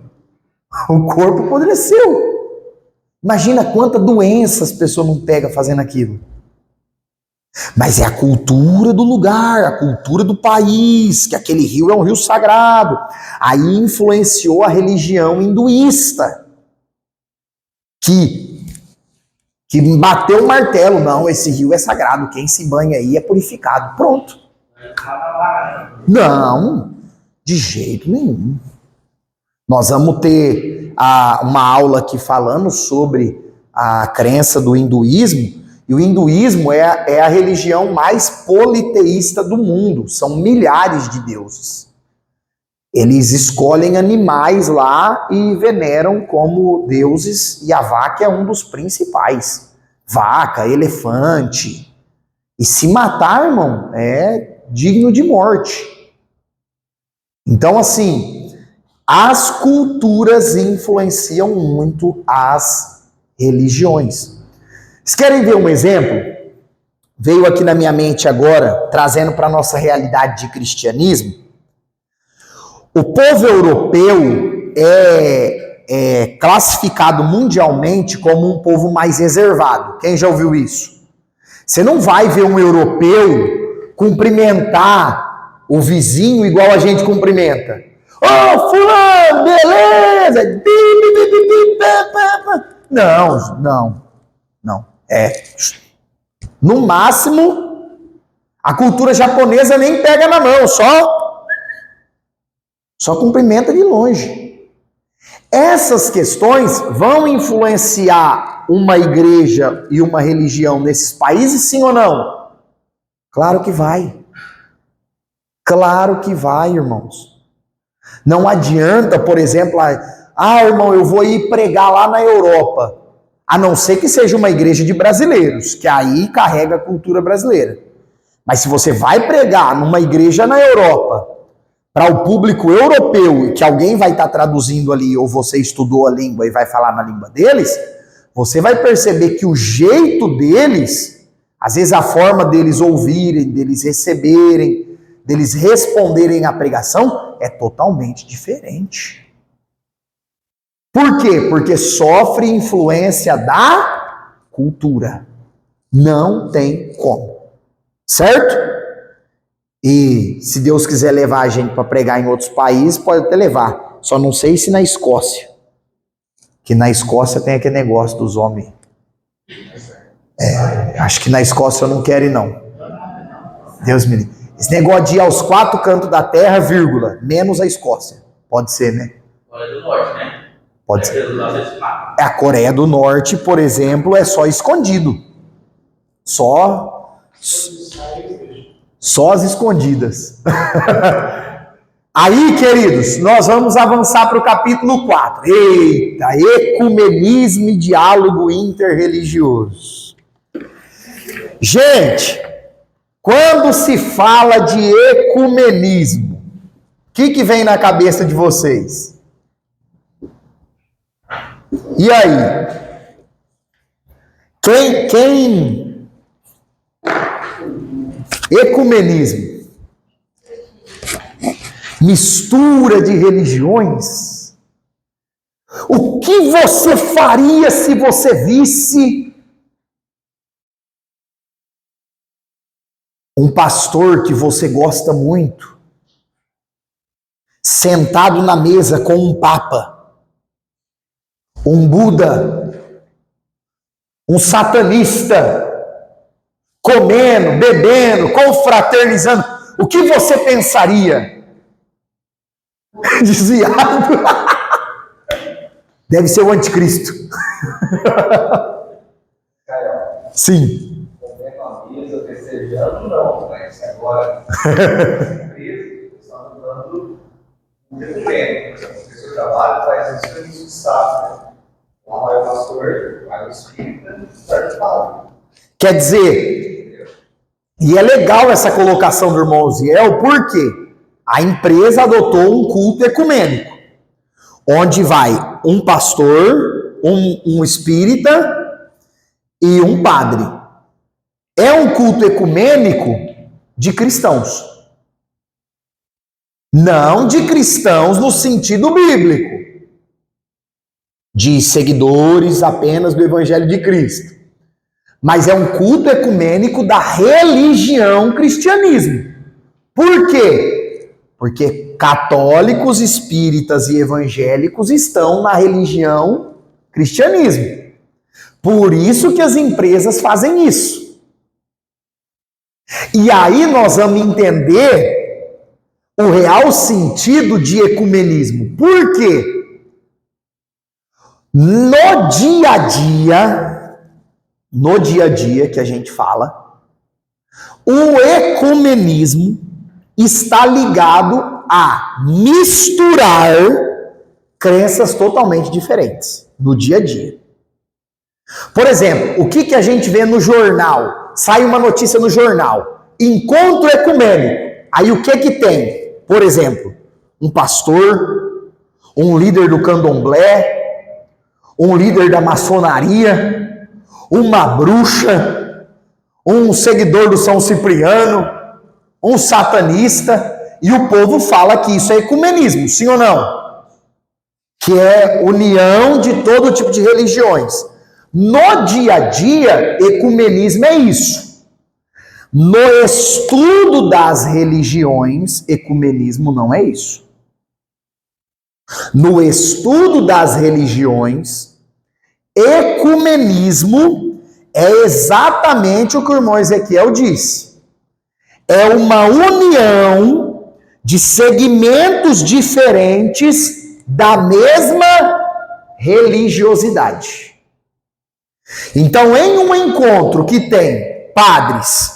O corpo apodreceu. Imagina quanta doença as pessoas não pegam fazendo aquilo. Mas é a cultura do lugar, a cultura do país, que aquele rio é um rio sagrado. Aí influenciou a religião hinduísta, que bateu o martelo. Não, esse rio é sagrado, quem se banha aí é purificado. Pronto. Não, de jeito nenhum. Nós vamos ter uma aula aqui falando sobre a crença do hinduísmo. E o hinduísmo é a religião mais politeísta do mundo. São milhares de deuses. Eles escolhem animais lá e veneram como deuses. E a vaca é um dos principais. Vaca, elefante. E se matar, irmão, é digno de morte. Então, assim, as culturas influenciam muito as religiões. Vocês querem ver um exemplo? Veio aqui na minha mente agora, trazendo para a nossa realidade de cristianismo. O povo europeu é classificado mundialmente como um povo mais reservado. Quem já ouviu isso? Você não vai ver um europeu cumprimentar o vizinho igual a gente cumprimenta. Ô, fulano, beleza? Não. No máximo, a cultura japonesa nem pega na mão, só cumprimenta de longe. Essas questões vão influenciar uma igreja e uma religião nesses países, sim ou não? Claro que vai. Claro que vai, irmãos. Não adianta, por exemplo, irmão, eu vou ir pregar lá na Europa. A não ser que seja uma igreja de brasileiros, que aí carrega a cultura brasileira. Mas se você vai pregar numa igreja na Europa, para o público europeu, que alguém vai estar traduzindo ali, ou você estudou a língua e vai falar na língua deles, você vai perceber que o jeito deles, às vezes a forma deles ouvirem, deles receberem, deles responderem à pregação, é totalmente diferente. Por quê? Porque sofre influência da cultura. Não tem como. Certo? E se Deus quiser levar a gente para pregar em outros países, pode até levar. Só não sei se na Escócia. Que na Escócia tem aquele negócio dos homens. Acho que na Escócia eu não quero ir, não. Deus me livre. Esse negócio de ir aos 4 cantos da terra, vírgula, menos a Escócia. Pode ser, né? Coreia do Norte, né? Pode ser. A Coreia do Norte, por exemplo, é só escondido. Só as escondidas. Aí, queridos, nós vamos avançar para o capítulo 4. Eita, ecumenismo e diálogo interreligioso. Gente, quando se fala de ecumenismo, o que vem na cabeça de vocês? E aí? Quem? Ecumenismo. Mistura de religiões. O que você faria se você visse um pastor que você gosta muito sentado na mesa com um papa? um Buda, um satanista, comendo, bebendo, confraternizando, o que você pensaria? Desviado. Deve ser o anticristo. Sim. Comendo a mesa, festejando, não, mas agora, preso, está dando um documento. O seu trabalho faz isso que isso sabe. Lá vai o pastor, vai o espírita, vai o padre. Quer dizer, e é legal essa colocação do irmão Ziel, porque a empresa adotou um culto ecumênico, onde vai um pastor, um espírita e um padre. É um culto ecumênico de cristãos. Não de cristãos no sentido bíblico, de seguidores apenas do Evangelho de Cristo. Mas é um culto ecumênico da religião cristianismo. Por quê? Porque católicos, espíritas e evangélicos estão na religião cristianismo. Por isso que as empresas fazem isso. E aí nós vamos entender o real sentido de ecumenismo. Por quê? No dia a dia que a gente fala, o ecumenismo está ligado a misturar crenças totalmente diferentes no dia a dia. Por exemplo, o que a gente vê no jornal? Sai uma notícia no jornal, encontro ecumênico. Aí o que tem? Por exemplo, um pastor, um líder do candomblé, um líder da maçonaria, uma bruxa, um seguidor do São Cipriano, um satanista, e o povo fala que isso é ecumenismo, sim ou não? Que é união de todo tipo de religiões. No dia a dia, ecumenismo é isso. No estudo das religiões, ecumenismo não é isso. No estudo das religiões, ecumenismo é exatamente o que o irmão Ezequiel disse. É uma união de segmentos diferentes da mesma religiosidade. Então, em um encontro que tem padres,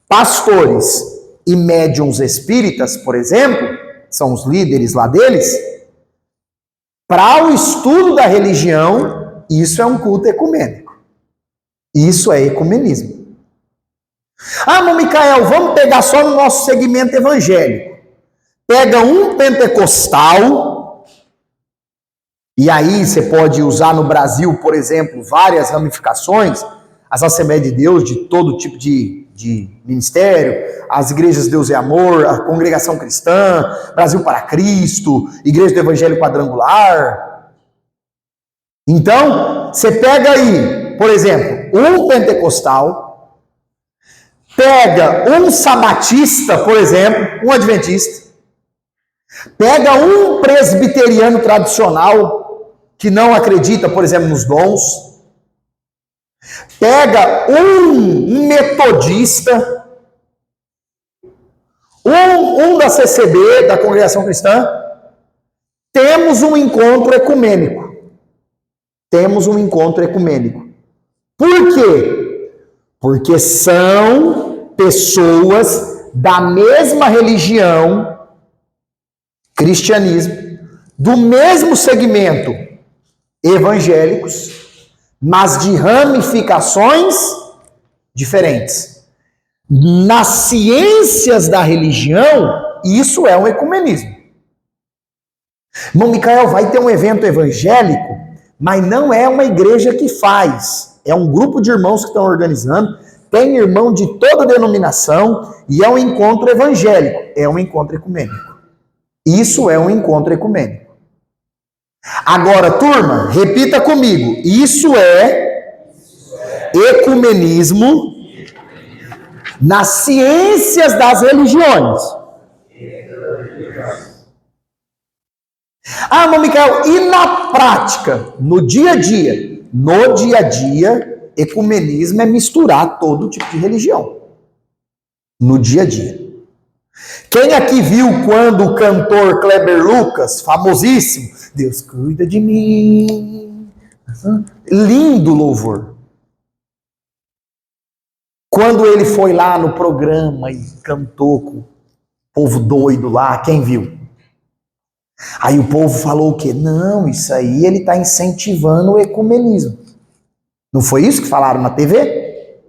pastores e médiuns espíritas, por exemplo, são os líderes lá deles, para o estudo da religião, isso é um culto ecumênico. Isso é ecumenismo. Ah, mas Micael, vamos pegar só no nosso segmento evangélico. Pega um pentecostal, e aí você pode usar no Brasil, por exemplo, várias ramificações, as Assembleias de Deus, de todo tipo de ministério, as Igrejas de Deus e Amor, a Congregação Cristã, Brasil para Cristo, Igreja do Evangelho Quadrangular. Então, você pega aí, por exemplo, um pentecostal, pega um sabatista, por exemplo, um adventista, pega um presbiteriano tradicional, que não acredita, por exemplo, nos dons, pega um metodista, um da CCB, da Congregação Cristã, temos um encontro ecumênico. Temos um encontro ecumênico. Por quê? Porque são pessoas da mesma religião, cristianismo, do mesmo segmento, evangélicos, mas de ramificações diferentes. Nas ciências da religião, isso é um ecumenismo. Irmão Micael, vai ter um evento evangélico, mas não é uma igreja que faz. É um grupo de irmãos que estão organizando, tem irmão de toda denominação, e é um encontro evangélico, é um encontro ecumênico. Isso é um encontro ecumênico. Agora, turma, repita comigo. Isso é ecumenismo nas ciências das religiões. Ah, irmão Micael, e na prática, no dia a dia? No dia a dia, ecumenismo é misturar todo tipo de religião. No dia a dia. Quem aqui viu quando o cantor Kleber Lucas, famosíssimo, Deus cuida de mim, lindo louvor. Quando ele foi lá no programa e cantou com o povo doido lá, quem viu? Aí o povo falou o quê? Não, isso aí ele está incentivando o ecumenismo. Não foi isso que falaram na TV?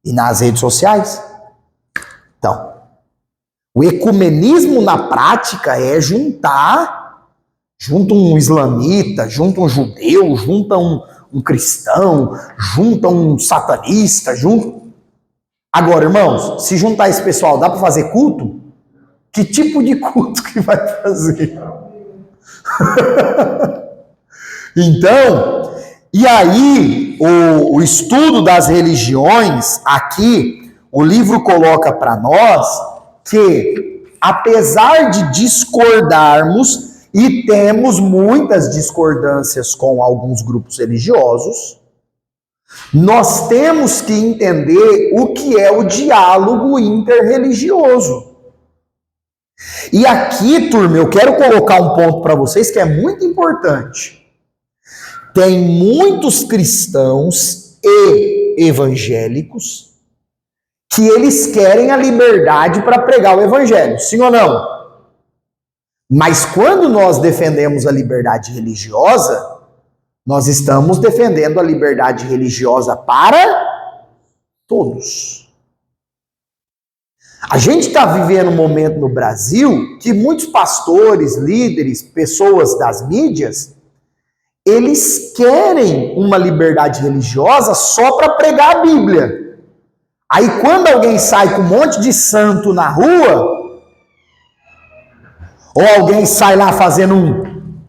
E nas redes sociais? Então, o ecumenismo na prática é junta um islamita, junta um judeu, junta um cristão, junta um satanista, junta... Agora, irmãos, se juntar esse pessoal, dá para fazer culto? Que tipo de culto que vai fazer? Então, e aí, o estudo das religiões, aqui, o livro coloca para nós que, apesar de discordarmos, e temos muitas discordâncias com alguns grupos religiosos, nós temos que entender o que é o diálogo interreligioso. E aqui, turma, eu quero colocar um ponto para vocês que é muito importante. Tem muitos cristãos e evangélicos que eles querem a liberdade para pregar o evangelho, sim ou não? Mas quando nós defendemos a liberdade religiosa, nós estamos defendendo a liberdade religiosa para todos. A gente está vivendo um momento no Brasil que muitos pastores, líderes, pessoas das mídias, eles querem uma liberdade religiosa só para pregar a Bíblia. Aí quando alguém sai com um monte de santo na rua, ou alguém sai lá fazendo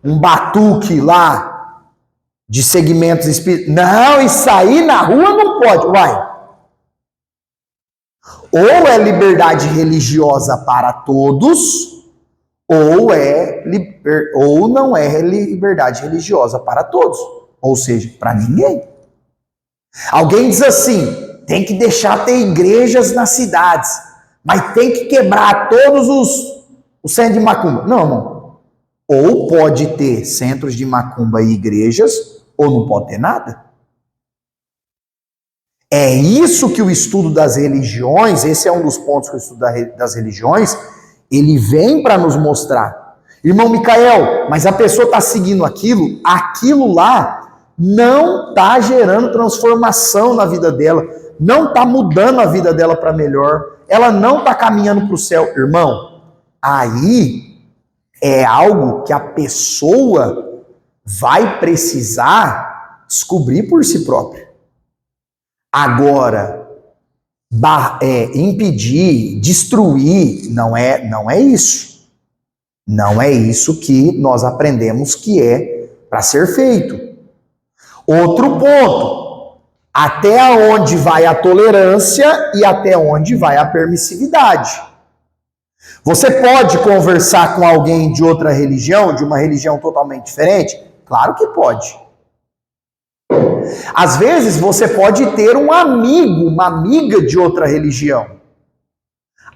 um batuque lá de segmentos espirituais, não, isso aí na rua não pode, uai. Ou é liberdade religiosa para todos, ou não é liberdade religiosa para todos. Ou seja, para ninguém. Alguém diz assim, tem que deixar ter igrejas nas cidades, mas tem que quebrar todos os centros de macumba. Não, irmão. Ou pode ter centros de macumba e igrejas, ou não pode ter nada. É isso que o estudo das religiões, esse é um dos pontos que o estudo das religiões, ele vem para nos mostrar. Irmão Micael, mas a pessoa está seguindo aquilo lá não está gerando transformação na vida dela, não está mudando a vida dela para melhor, ela não está caminhando para o céu. Irmão, aí é algo que a pessoa vai precisar descobrir por si própria. Agora, impedir, destruir, não é isso. Não é isso que nós aprendemos que é para ser feito. Outro ponto, até onde vai a tolerância e até onde vai a permissividade. Você pode conversar com alguém de outra religião, de uma religião totalmente diferente? Claro que pode. Às vezes você pode ter um amigo, uma amiga de outra religião.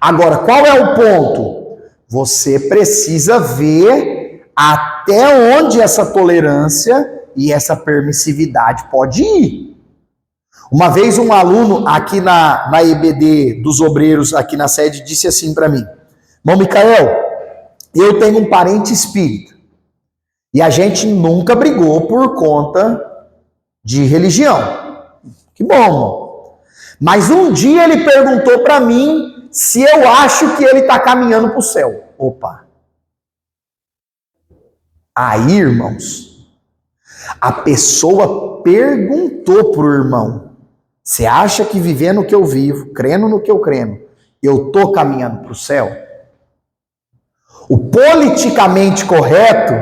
Agora, qual é o ponto? Você precisa ver até onde essa tolerância e essa permissividade pode ir. Uma vez um aluno aqui na EBD dos obreiros, aqui na sede, disse assim para mim, irmão Micael, eu tenho um parente espírita e a gente nunca brigou por conta de religião. Que bom, irmão. Mas um dia ele perguntou para mim se eu acho que ele está caminhando para o céu. Opa. Aí, irmãos, a pessoa perguntou para o irmão, você acha que vivendo o que eu vivo, crendo no que eu crendo, eu estou caminhando para o céu? O politicamente correto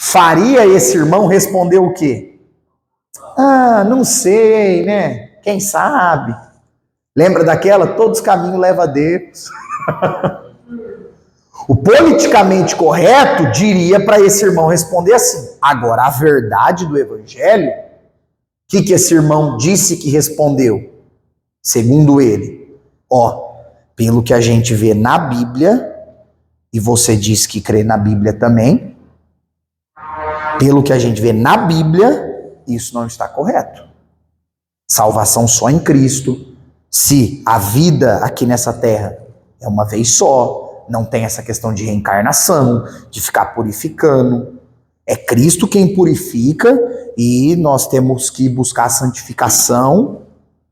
faria esse irmão responder o quê? Ah, não sei, né? Quem sabe? Lembra daquela? Todos os caminhos levam a Deus. O politicamente correto diria para esse irmão responder assim. Agora, a verdade do evangelho, o que esse irmão disse que respondeu? Segundo ele, pelo que a gente vê na Bíblia, e você diz que crê na Bíblia também, pelo que a gente vê na Bíblia, isso não está correto. Salvação só em Cristo. Se a vida aqui nessa terra é uma vez só, não tem essa questão de reencarnação, de ficar purificando. É Cristo quem purifica e nós temos que buscar a santificação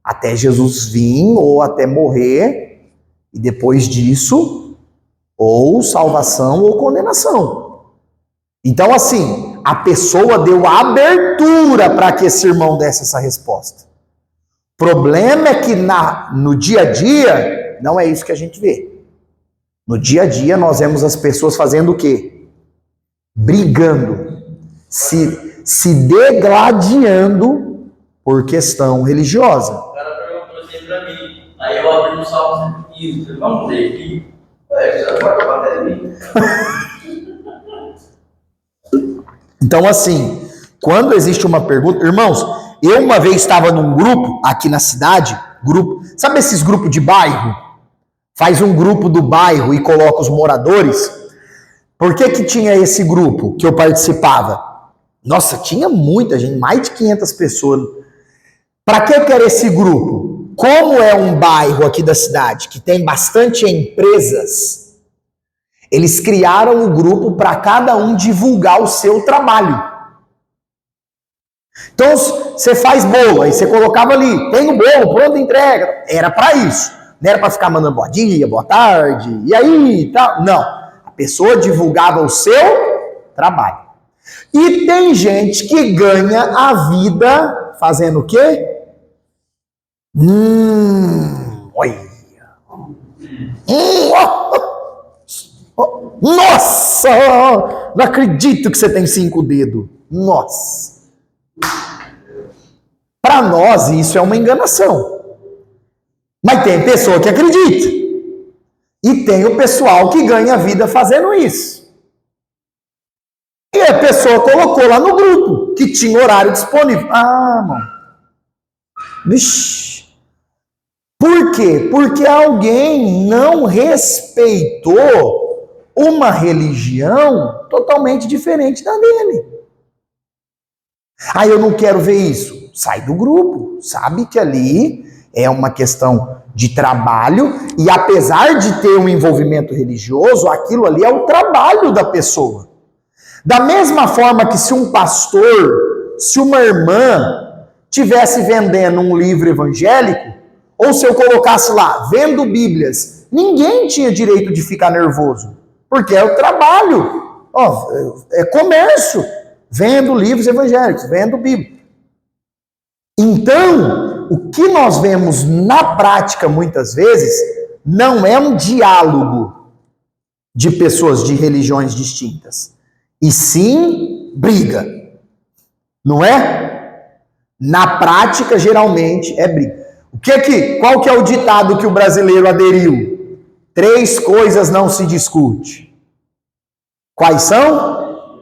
até Jesus vir ou até morrer, e depois disso, ou salvação ou condenação. Então, assim, a pessoa deu abertura para que esse irmão desse essa resposta. O problema é que no dia a dia, não é isso que a gente vê. No dia a dia, nós vemos as pessoas fazendo o quê? Brigando, se degladiando por questão religiosa. O cara perguntou assim pra mim, aí eu abri no Salmo 115, vamos ler aqui. Já pode bater em mim. Então, assim, quando existe uma pergunta... Irmãos, eu uma vez estava num grupo aqui na cidade, sabe esses grupos de bairro? Faz um grupo do bairro e coloca os moradores. Por que tinha esse grupo que eu participava? Nossa, tinha muita gente, mais de 500 pessoas. Para que era esse grupo? Como é um bairro aqui da cidade que tem bastante empresas, eles criaram o grupo para cada um divulgar o seu trabalho. Então, você faz bolo, aí você colocava ali, tem o bolo, pronto, entrega. Era para isso. Não era para ficar mandando bom dia, boa tarde, e aí, tal. Não. A pessoa divulgava o seu trabalho. E tem gente que ganha a vida fazendo o quê? Olha. Nossa! Não acredito que você tem 5 dedos. Nossa! Para nós, isso é uma enganação. Mas tem pessoa que acredita. E tem o pessoal que ganha vida fazendo isso. E a pessoa colocou lá no grupo que tinha horário disponível. Mano. Vixe. Por quê? Porque alguém não respeitou uma religião totalmente diferente da dele. Eu não quero ver isso. Sai do grupo. Sabe que ali é uma questão de trabalho e apesar de ter um envolvimento religioso, aquilo ali é o trabalho da pessoa. Da mesma forma que se um pastor, se uma irmã tivesse vendendo um livro evangélico, ou se eu colocasse lá, vendo Bíblias, ninguém tinha direito de ficar nervoso, porque é o trabalho, é comércio, vendo livros evangélicos, vendo Bíblia. Então, o que nós vemos na prática muitas vezes não é um diálogo de pessoas de religiões distintas, e sim briga, não é? Na prática, geralmente, é briga. Qual que é o ditado que o brasileiro aderiu? 3 coisas não se discute. Quais são?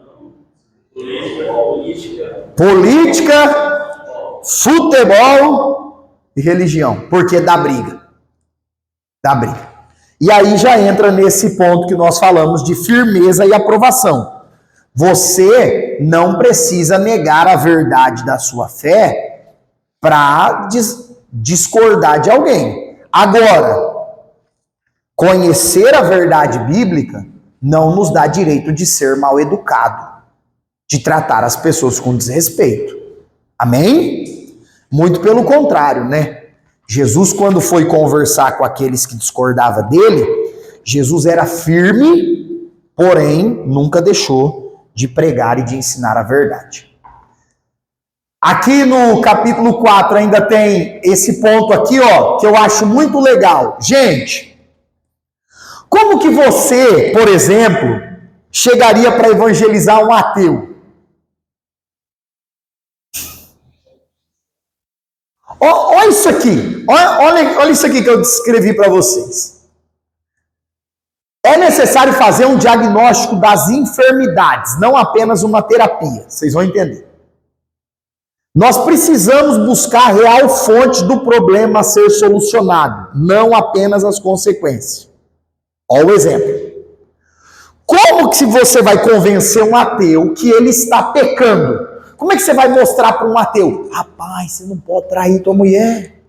Política, futebol e religião. Porque dá briga. Dá briga. E aí já entra nesse ponto que nós falamos de firmeza e aprovação. Você não precisa negar a verdade da sua fé para discordar de alguém. Agora, conhecer a verdade bíblica não nos dá direito de ser mal educado, de tratar as pessoas com desrespeito. Amém? Muito pelo contrário, né? Jesus, quando foi conversar com aqueles que discordavam dele, Jesus era firme, porém nunca deixou de pregar e de ensinar a verdade. Aqui no capítulo 4 ainda tem esse ponto aqui, que eu acho muito legal. Gente, como que você, por exemplo, chegaria para evangelizar um ateu? Olha isso aqui. Olha isso aqui que eu descrevi para vocês. É necessário fazer um diagnóstico das enfermidades, não apenas uma terapia. Vocês vão entender. Nós precisamos buscar a real fonte do problema a ser solucionado, não apenas as consequências. Olha o exemplo. Como que você vai convencer um ateu que ele está pecando? Como é que você vai mostrar para um ateu? Rapaz, você não pode trair tua mulher.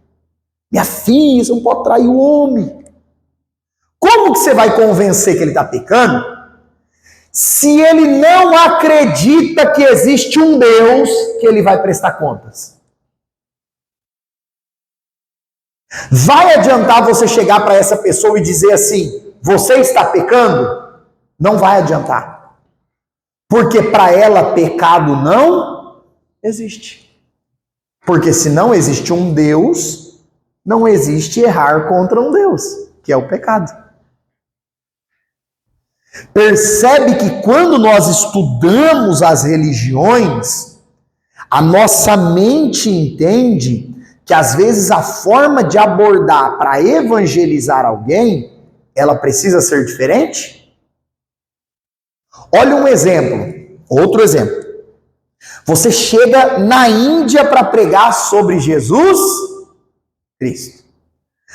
Minha filha, você não pode trair o homem. Como que você vai convencer que ele está pecando se ele não acredita que existe um Deus que ele vai prestar contas? Vai adiantar você chegar para essa pessoa e dizer assim, você está pecando? Não vai adiantar. Porque para ela pecado não existe. Porque se não existe um Deus, não existe errar contra um Deus, que é o pecado. Percebe que quando nós estudamos as religiões, a nossa mente entende que às vezes a forma de abordar para evangelizar alguém, ela precisa ser diferente? Olha um exemplo, outro exemplo. Você chega na Índia para pregar sobre Jesus Cristo.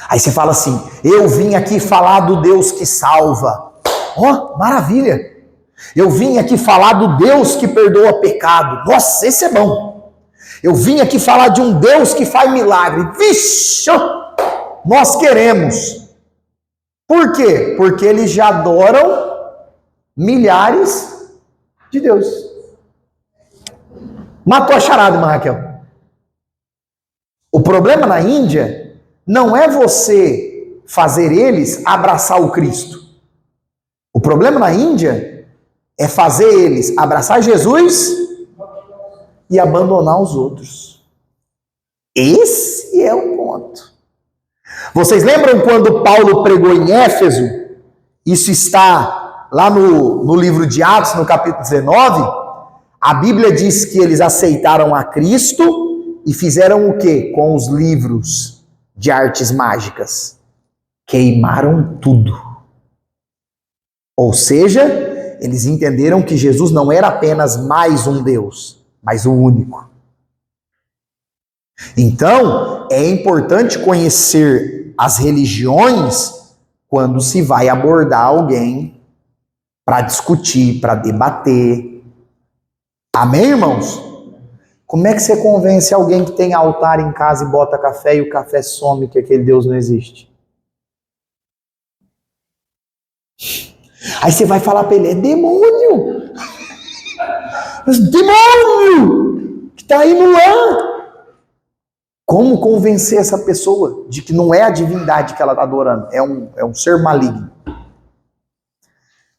Aí você fala assim, eu vim aqui falar do Deus que salva. Ó, maravilha! Eu vim aqui falar do Deus que perdoa pecado. Nossa, esse é bom. Eu vim aqui falar de um Deus que faz milagre. Vixe! Nós queremos. Por quê? Porque eles já adoram milhares de deuses. Matou a charada, irmã Raquel. O problema na Índia não é você fazer eles abraçar o Cristo. O problema na Índia é fazer eles abraçar Jesus e abandonar os outros. Esse é o ponto. Vocês lembram quando Paulo pregou em Éfeso? Isso está lá no livro de Atos, no capítulo 19. A Bíblia diz que eles aceitaram a Cristo e fizeram o quê? Com os livros de artes mágicas. Queimaram tudo. Ou seja, eles entenderam que Jesus não era apenas mais um Deus, mas o único. Então, é importante conhecer as religiões quando se vai abordar alguém para discutir, para debater. Amém, irmãos? Como é que você convence alguém que tem altar em casa e bota café e o café some, que aquele Deus não existe? Aí você vai falar para ele, é demônio! Demônio! Que está aí no lar! Como convencer essa pessoa de que não é a divindade que ela está adorando, é um ser maligno?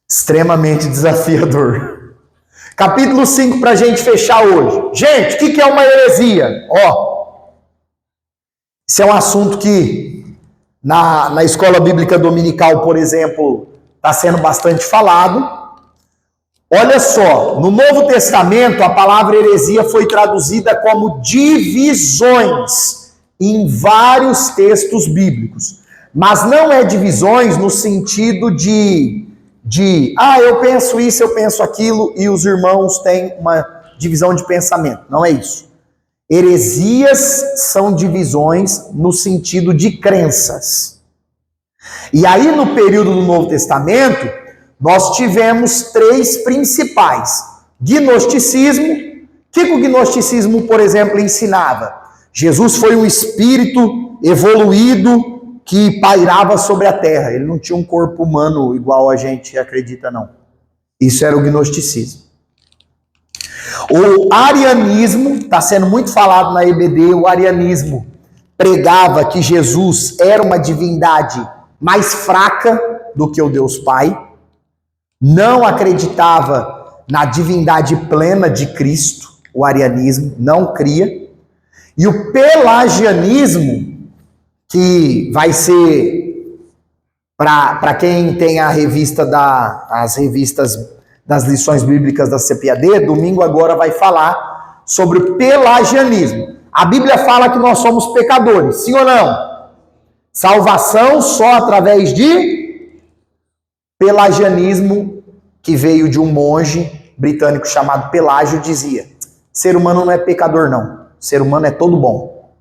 Extremamente desafiador. Capítulo 5 para a gente fechar hoje. Gente, o que é uma heresia? Esse é um assunto que na escola bíblica dominical, por exemplo, está sendo bastante falado. Olha só, no Novo Testamento a palavra heresia foi traduzida como divisões em vários textos bíblicos. Mas não é divisões no sentido de eu penso isso, eu penso aquilo, e os irmãos têm uma divisão de pensamento. Não é isso. Heresias são divisões no sentido de crenças. E aí no período do Novo Testamento, nós tivemos três principais. Gnosticismo. O que o gnosticismo, por exemplo, ensinava? Jesus foi um espírito evoluído que pairava sobre a terra. Ele não tinha um corpo humano igual a gente acredita, não. Isso era o gnosticismo. O arianismo, está sendo muito falado na EBD, o arianismo pregava que Jesus era uma divindade mais fraca do que o Deus Pai. Não acreditava na divindade plena de Cristo, o arianismo, não cria. E o pelagianismo, que vai ser, para quem tem a revista as revistas das lições bíblicas da CPAD, domingo agora vai falar sobre o pelagianismo. A Bíblia fala que nós somos pecadores, sim ou não? Salvação só através de Pelagianismo, que veio de um monge britânico chamado Pelágio, dizia: ser humano não é pecador, não. Ser humano é todo bom.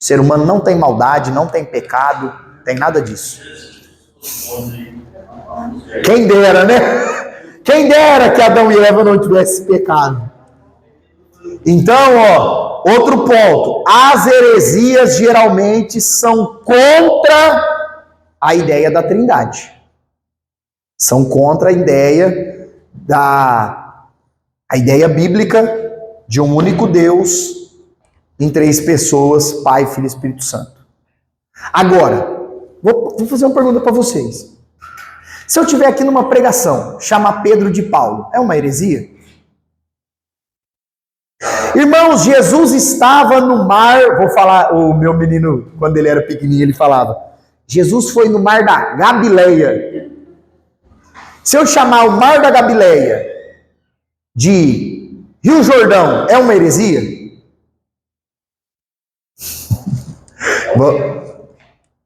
Ser humano não tem maldade, não tem pecado, tem nada disso. Quem dera, né? Quem dera que Adão e Eva não tivessem pecado. Então, outro ponto. As heresias geralmente são contra a ideia da Trindade. São contra a ideia a ideia bíblica de um único Deus em 3 pessoas, Pai, Filho e Espírito Santo. Agora, vou fazer uma pergunta para vocês. Se eu estiver aqui numa pregação, chamar Pedro de Paulo, é uma heresia? Irmãos, Jesus estava no mar, vou falar, o meu menino, quando ele era pequenininho, ele falava, Jesus foi no mar da Galileia. Se eu chamar o mar da Galileia de Rio Jordão, é uma heresia?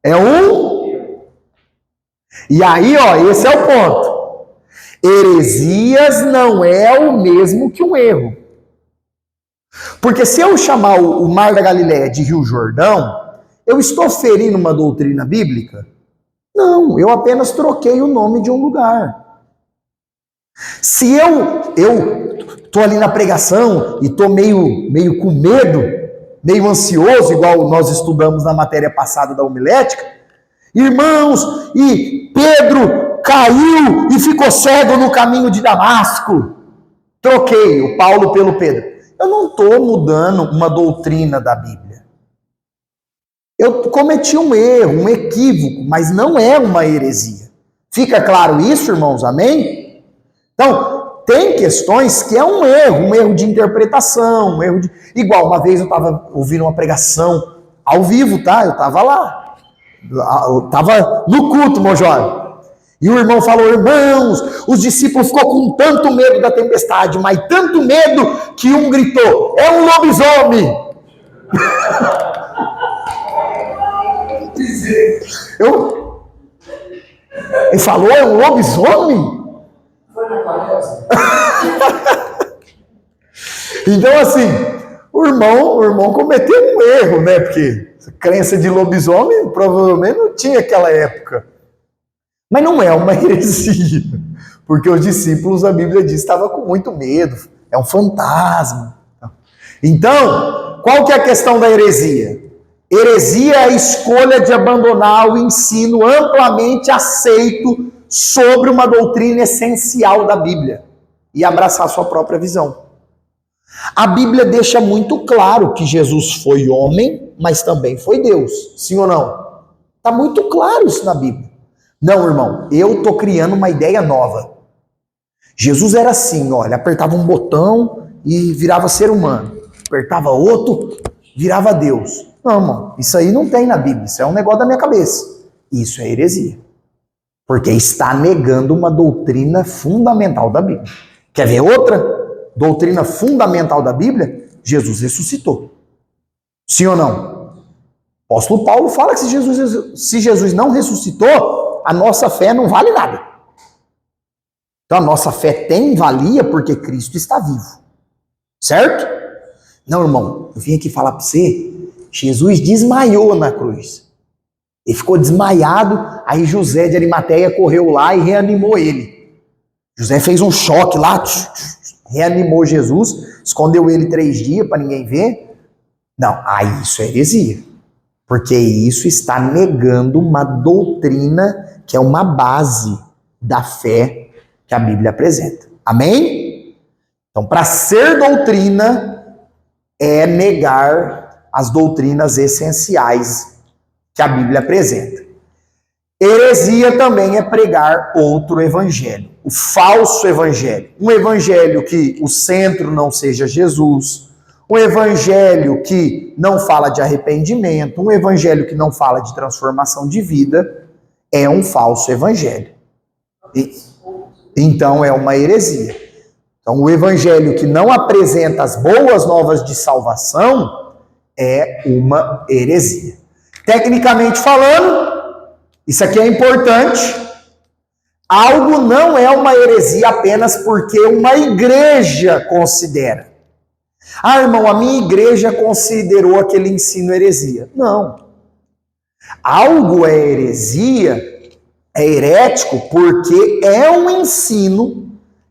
É um? E aí, esse é o ponto. Heresias não é o mesmo que um erro. Porque se eu chamar o Mar da Galileia de Rio Jordão, eu estou ferindo uma doutrina bíblica? Não, eu apenas troquei o nome de um lugar. Se eu tô ali na pregação e tô meio com medo, meio ansioso, igual nós estudamos na matéria passada da homilética, irmãos, e Pedro caiu e ficou cego no caminho de Damasco. Troquei o Paulo pelo Pedro. Eu não estou mudando uma doutrina da Bíblia. Eu cometi um erro, um equívoco, mas não é uma heresia. Fica claro isso, irmãos? Amém? Então, tem questões que é um erro de interpretação, um erro de... Igual, uma vez eu estava ouvindo uma pregação ao vivo, tá? Eu estava lá. Eu estava no culto, meu jovem. E o irmão falou, irmãos, os discípulos ficou com tanto medo da tempestade, mas tanto medo que um gritou, é um lobisomem. Ele falou, é um lobisomem? Então assim, o irmão cometeu um erro, né? Porque a crença de lobisomem provavelmente não tinha naquela época. Mas não é uma heresia, porque os discípulos, a Bíblia diz, estavam com muito medo, é um fantasma. Então, qual que é a questão da heresia? Heresia é a escolha de abandonar o ensino amplamente aceito sobre uma doutrina essencial da Bíblia e abraçar sua própria visão. A Bíblia deixa muito claro que Jesus foi homem, mas também foi Deus. Sim ou não? Está muito claro isso na Bíblia. Não, irmão, eu estou criando uma ideia nova. Jesus era assim, ele apertava um botão e virava ser humano. Apertava outro, virava Deus. Não, irmão, isso aí não tem na Bíblia, isso é um negócio da minha cabeça. Isso é heresia. Porque está negando uma doutrina fundamental da Bíblia. Quer ver outra doutrina fundamental da Bíblia? Jesus ressuscitou. Sim ou não? O apóstolo Paulo fala que se Jesus não ressuscitou, a nossa fé não vale nada. Então a nossa fé tem valia porque Cristo está vivo. Certo? Não, irmão, eu vim aqui falar para você, Jesus desmaiou na cruz. Ele ficou desmaiado, aí José de Arimateia correu lá e reanimou ele. José fez um choque lá, reanimou Jesus, escondeu ele 3 dias para ninguém ver. Não, aí isso é heresia. Porque isso está negando uma doutrina que é uma base da fé que a Bíblia apresenta. Amém? Então, para ser doutrina, é negar as doutrinas essenciais que a Bíblia apresenta. Heresia também é pregar outro evangelho, o falso evangelho. Um evangelho que o centro não seja Jesus, um evangelho que não fala de arrependimento, um evangelho que não fala de transformação de vida, é um falso evangelho. Então é uma heresia. Então o evangelho que não apresenta as boas novas de salvação é uma heresia. Tecnicamente falando, isso aqui é importante, Algo não é uma heresia apenas porque uma igreja considera. Ah, irmão, a minha igreja considerou aquele ensino heresia. Não. Algo é heresia, é herético, porque é um ensino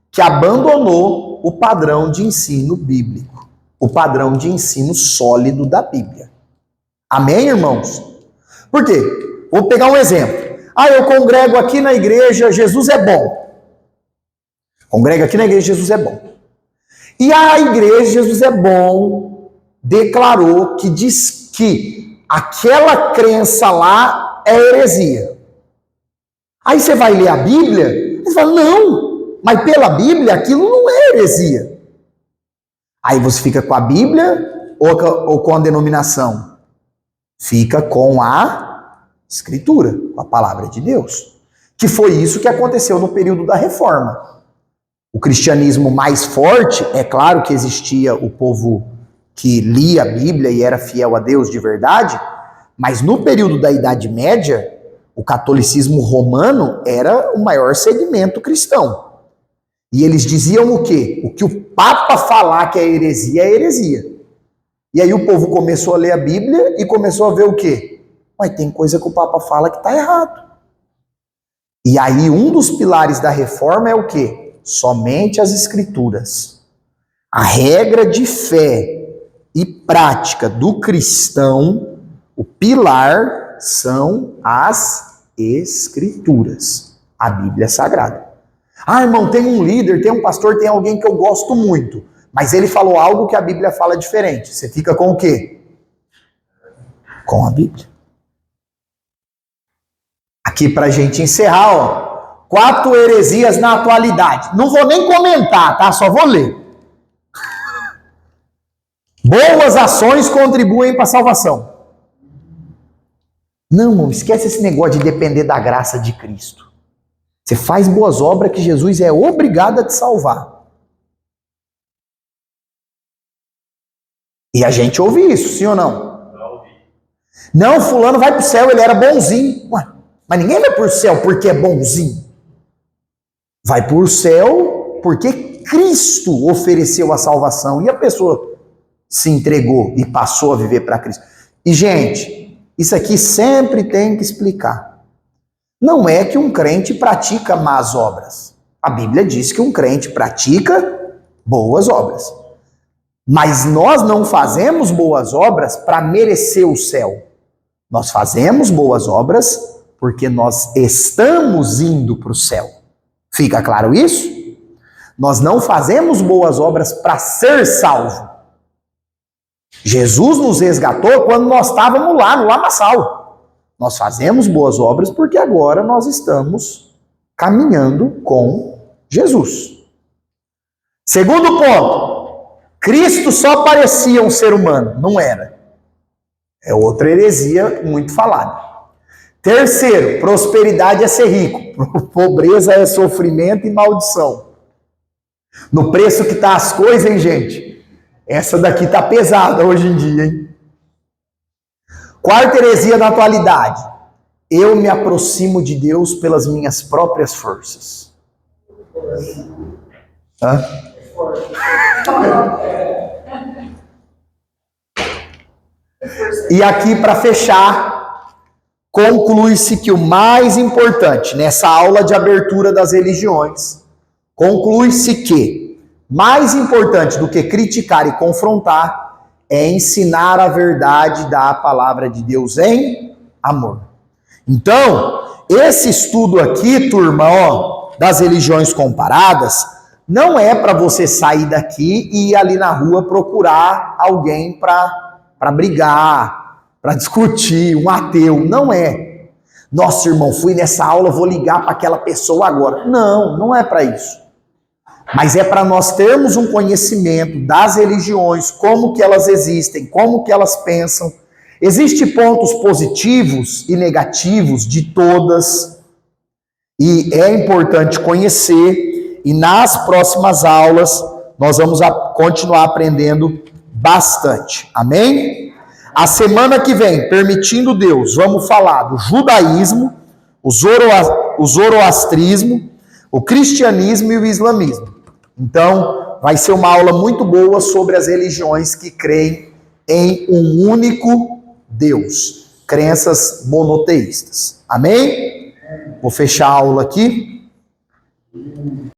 que abandonou o padrão de ensino bíblico, o padrão de ensino sólido da Bíblia. Amém, irmãos? Por quê? Vou pegar um exemplo. Ah, eu congrego aqui na igreja, Jesus é bom. Congrego aqui na igreja, Jesus é bom. E a igreja, Jesus é bom, declarou que diz que aquela crença lá é heresia. Aí você vai ler a Bíblia e você fala, não, mas pela Bíblia aquilo não é heresia. Aí você fica com a Bíblia ou com a denominação? Fica com a Escritura, com a palavra de Deus. Que foi isso que aconteceu no período da Reforma. O cristianismo mais forte, é claro que existia o povo que lia a Bíblia e era fiel a Deus de verdade, mas no período da Idade Média, o catolicismo romano era o maior segmento cristão. E eles diziam o quê? O que o Papa falar que é heresia. E aí o povo começou a ler a Bíblia e começou a ver o quê? Mas tem coisa que o Papa fala que está errado. E aí um dos pilares da reforma é o quê? Somente as Escrituras. A regra de fé e prática do cristão, o pilar são as Escrituras, a Bíblia Sagrada. Ah, irmão, tem um líder, tem um pastor, tem alguém que eu gosto muito, mas ele falou algo que a Bíblia fala diferente. Você fica com o quê? Com a Bíblia. Aqui pra gente encerrar, ó. 4 heresias na atualidade. Não vou nem comentar, tá? Só vou ler. Boas ações contribuem para a salvação. Não, esquece esse negócio de depender da graça de Cristo. Você faz boas obras que Jesus é obrigado a te salvar. E a gente ouve isso, sim ou não? Não, fulano vai para o céu, ele era bonzinho. Ué, mas ninguém vai para o céu porque é bonzinho. Vai para o céu porque Cristo ofereceu a salvação e a pessoa se entregou e passou a viver para Cristo. E, gente, isso aqui sempre tem que explicar. Não é que um crente pratica más obras. A Bíblia diz que um crente pratica boas obras. Mas nós não fazemos boas obras para merecer o céu. Nós fazemos boas obras porque nós estamos indo para o céu. Fica claro isso? Nós não fazemos boas obras para ser salvo. Jesus nos resgatou quando nós estávamos lá, no lamaçal. Nós fazemos boas obras porque agora nós estamos caminhando com Jesus. Segundo ponto, Cristo só parecia um ser humano, não era. É outra heresia muito falada. Terceiro, prosperidade é ser rico, pobreza é sofrimento e maldição. No preço que tá as coisas, hein, gente? Essa daqui tá pesada hoje em dia, hein? Quarta heresia da atualidade. Eu me aproximo de Deus pelas minhas próprias forças. Hã? E aqui, para fechar, conclui-se que o mais importante nessa aula de abertura das religiões, conclui-se que mais importante do que criticar e confrontar é ensinar a verdade da palavra de Deus em amor. Então, esse estudo aqui, turma, ó, das religiões comparadas, não é para você sair daqui e ir ali na rua procurar alguém para brigar, para discutir, um ateu. Não é. Nossa, irmão, fui nessa aula, vou ligar para aquela pessoa agora. Não, não é para isso. Mas é para nós termos um conhecimento das religiões, como que elas existem, como que elas pensam. Existem pontos positivos e negativos de todas, e é importante conhecer, e nas próximas aulas nós vamos continuar aprendendo bastante. Amém? A semana que vem, permitindo Deus, vamos falar do judaísmo, o zoroastrismo, o cristianismo e o islamismo. Então, vai ser uma aula muito boa sobre as religiões que creem em um único Deus. Crenças monoteístas. Amém? Vou fechar a aula aqui.